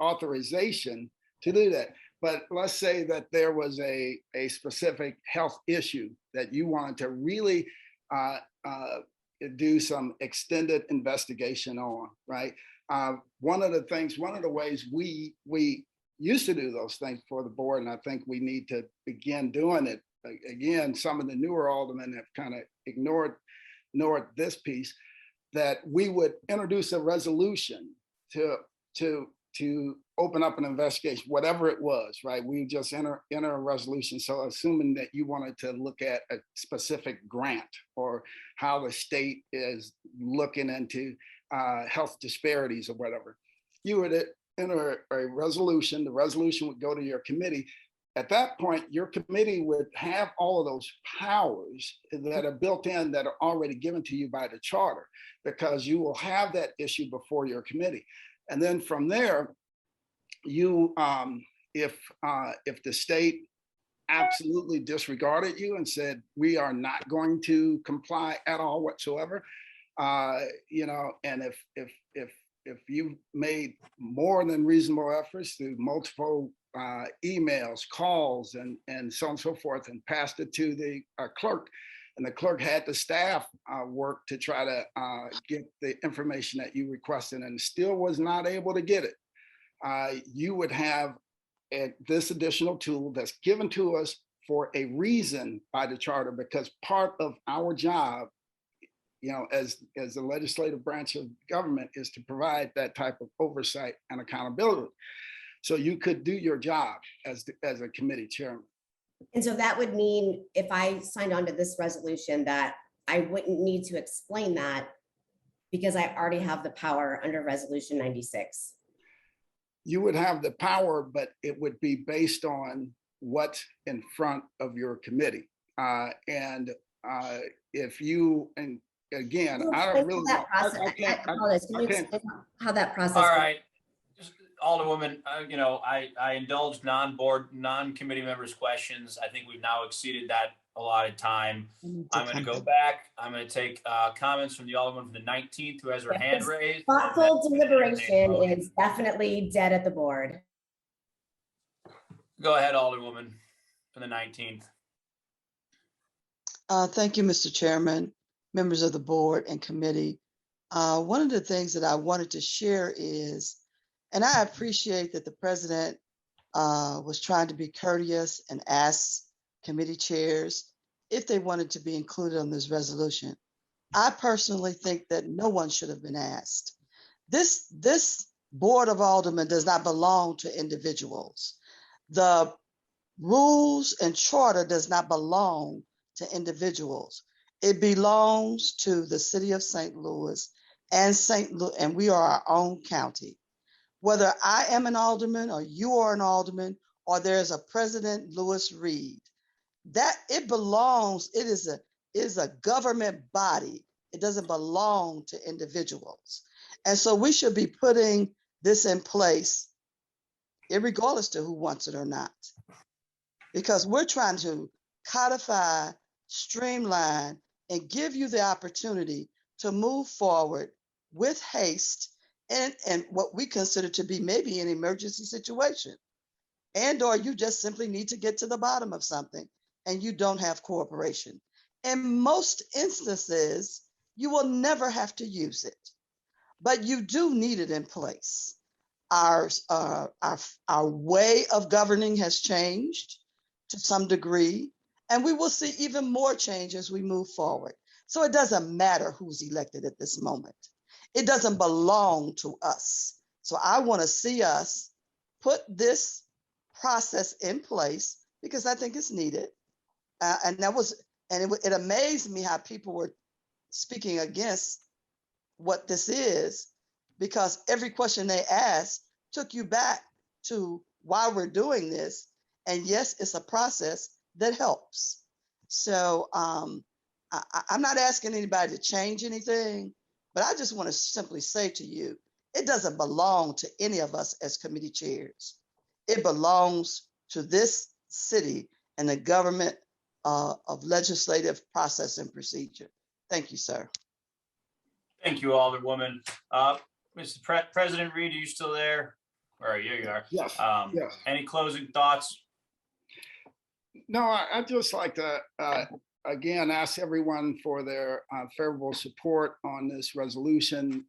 authorization to do that. But let's say that there was a specific health issue that you wanted to really do some extended investigation on, right? One of the ways we used to do those things for the board, and I think we need to begin doing it. Again, some of the newer aldermen have kind of ignored this piece, that we would introduce a resolution to open up an investigation, whatever it was, right? We just enter a resolution. So assuming that you wanted to look at a specific grant or how the state is looking into health disparities or whatever, you would enter a resolution. The resolution would go to your committee. At that point, your committee would have all of those powers that are built in, that are already given to you by the charter, because you will have that issue before your committee. And then from there, you, if the state absolutely disregarded you and said, we are not going to comply at all whatsoever, and if you've made more than reasonable efforts through multiple emails, calls, and so on and so forth, and passed it to the clerk, and the clerk had the staff work to try to get the information that you requested and still was not able to get it, you would have this additional tool that's given to us for a reason by the charter, because part of our job, as the legislative branch of government, is to provide that type of oversight and accountability. So you could do your job as a committee chairman.
And so that would mean if I signed on to this resolution that I wouldn't need to explain that because I already have the power under Resolution 96.
You would have the power, but it would be based on what's in front of your committee. If you, and again, I don't really know.
I apologize. Can you explain how that process?
All right. Alderwoman, I indulged non-committee members' questions. I think we've now exceeded that allotted time. I'm going to go back. I'm going to take comments from the Alderman from the 19th who has her hand raised.
Thoughtful deliberation is definitely dead at the board.
Go ahead, Alderwoman from the 19th.
Thank you, Mr. Chairman, members of the board and committee. One of the things that I wanted to share is, and I appreciate that the president was trying to be courteous and ask committee chairs if they wanted to be included on this resolution. I personally think that no one should have been asked. This board of aldermen does not belong to individuals. The rules and charter does not belong to individuals. It belongs to the city of St. Louis and we are our own county. Whether I am an alderman or you are an alderman, or there's a President Lewis Reed, that it belongs, it is a government body. It doesn't belong to individuals. And so we should be putting this in place, irregardless to who wants it or not, because we're trying to codify, streamline, and give you the opportunity to move forward with haste and what we consider to be maybe an emergency situation. and/or you just simply need to get to the bottom of something and you don't have cooperation. In most instances, you will never have to use it, but you do need it in place. Our way of governing has changed to some degree, and we will see even more change as we move forward. So it doesn't matter who's elected at this moment. It doesn't belong to us. So I want to see us put this process in place because I think it's needed. It amazed me how people were speaking against what this is, because every question they asked took you back to why we're doing this. And yes, it's a process that helps. So I'm not asking anybody to change anything, but I just want to simply say to you, it doesn't belong to any of us as committee chairs. It belongs to this city and the government of legislative process and procedure. Thank you, sir.
Thank you, Alderwoman. Mr. President Reed, are you still there? Where are you? You are.
Yes. Yes.
Any closing thoughts?
No, I'd just like to, again, ask everyone for their favorable support on this resolution.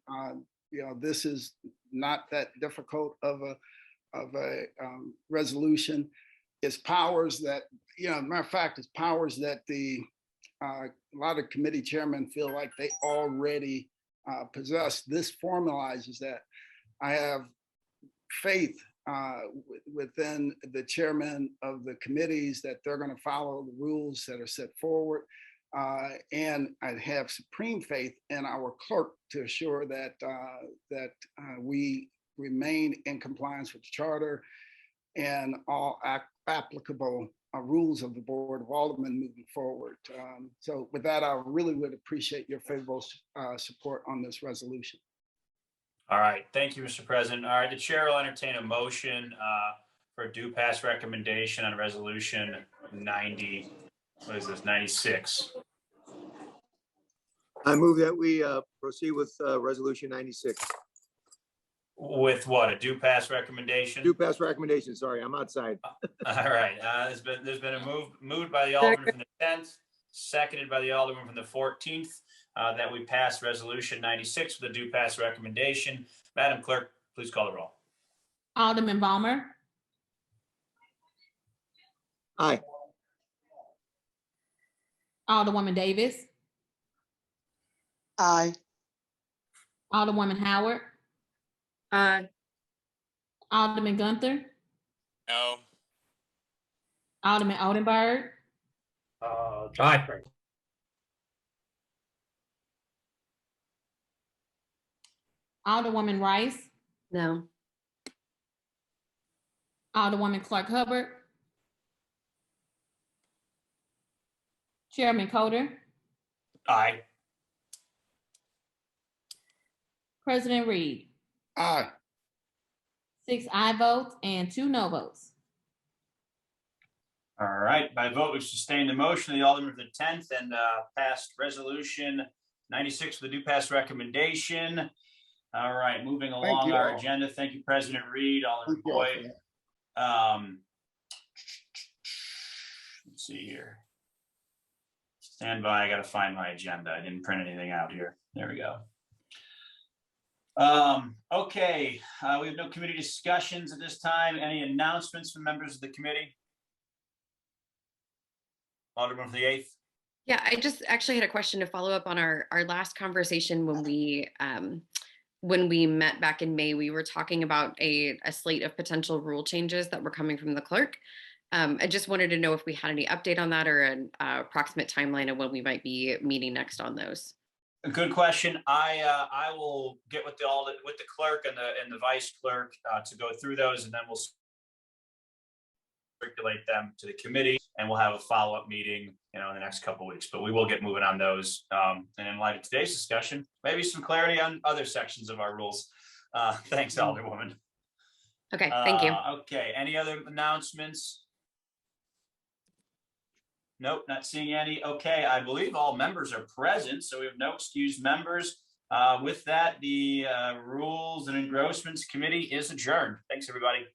This is not that difficult of a resolution. It's powers that, matter of fact, it's powers that a lot of committee chairmen feel like they already possess. This formalizes that. I have faith within the chairman of the committees that they're going to follow the rules that are set forward. And I have supreme faith in our clerk to assure that we remain in compliance with the charter and all applicable rules of the Board of Aldermen moving forward. So with that, I really would appreciate your favorable support on this resolution.
All right. Thank you, Mr. President. All right. The chair will entertain a motion for a due pass recommendation on resolution 96.
I move that we proceed with resolution 96.
With what? A due pass recommendation?
Due pass recommendation. Sorry, I'm outside.
All right. There's been a moved by the Alderman from the 10th, seconded by the Alderman from the 14th. That we pass resolution 96 with a due pass recommendation. Madam Clerk, please call the roll.
Alderman Vollmer,
Aye.
Alderwoman Davis,
Aye.
Alderwoman Howard,
Aye.
Alderman Gunther,
No.
Alderman Oldenburg,
Aye.
Alderwoman Rice,
No.
Alderwoman Clark Hubbard, Chairman Coatar,
Aye.
President Reed.
Aye.
6 aye votes and 2 no votes.
All right. By vote, we sustain the motion of the Alderman from the 10th and passed resolution 96 with a due pass recommendation. All right, moving along our agenda. Thank you, President Reed, Alderman Boyd. Let's see here. Stand by, I gotta find my agenda. I didn't print anything out here. There we go. Okay, we have no committee discussions at this time. Any announcements from members of the committee? Alderman from the 8th.
Yeah, I just actually had a question to follow up on our last conversation when we met back in May. We were talking about a slate of potential rule changes that were coming from the clerk. I just wanted to know if we had any update on that or an approximate timeline of when we might be meeting next on those.
A good question. I will get with the clerk and the vice clerk to go through those, and then we'll circulate them to the committee, and we'll have a follow-up meeting, in the next couple of weeks. But we will get moving on those. And in light of today's discussion, maybe some clarity on other sections of our rules. Thanks, Alderwoman.
Okay, thank you.
Okay, any other announcements? Nope, not seeing any. Okay, I believe all members are present, so we have no excused members. With that, the Rules and Engrossments Committee is adjourned. Thanks, everybody.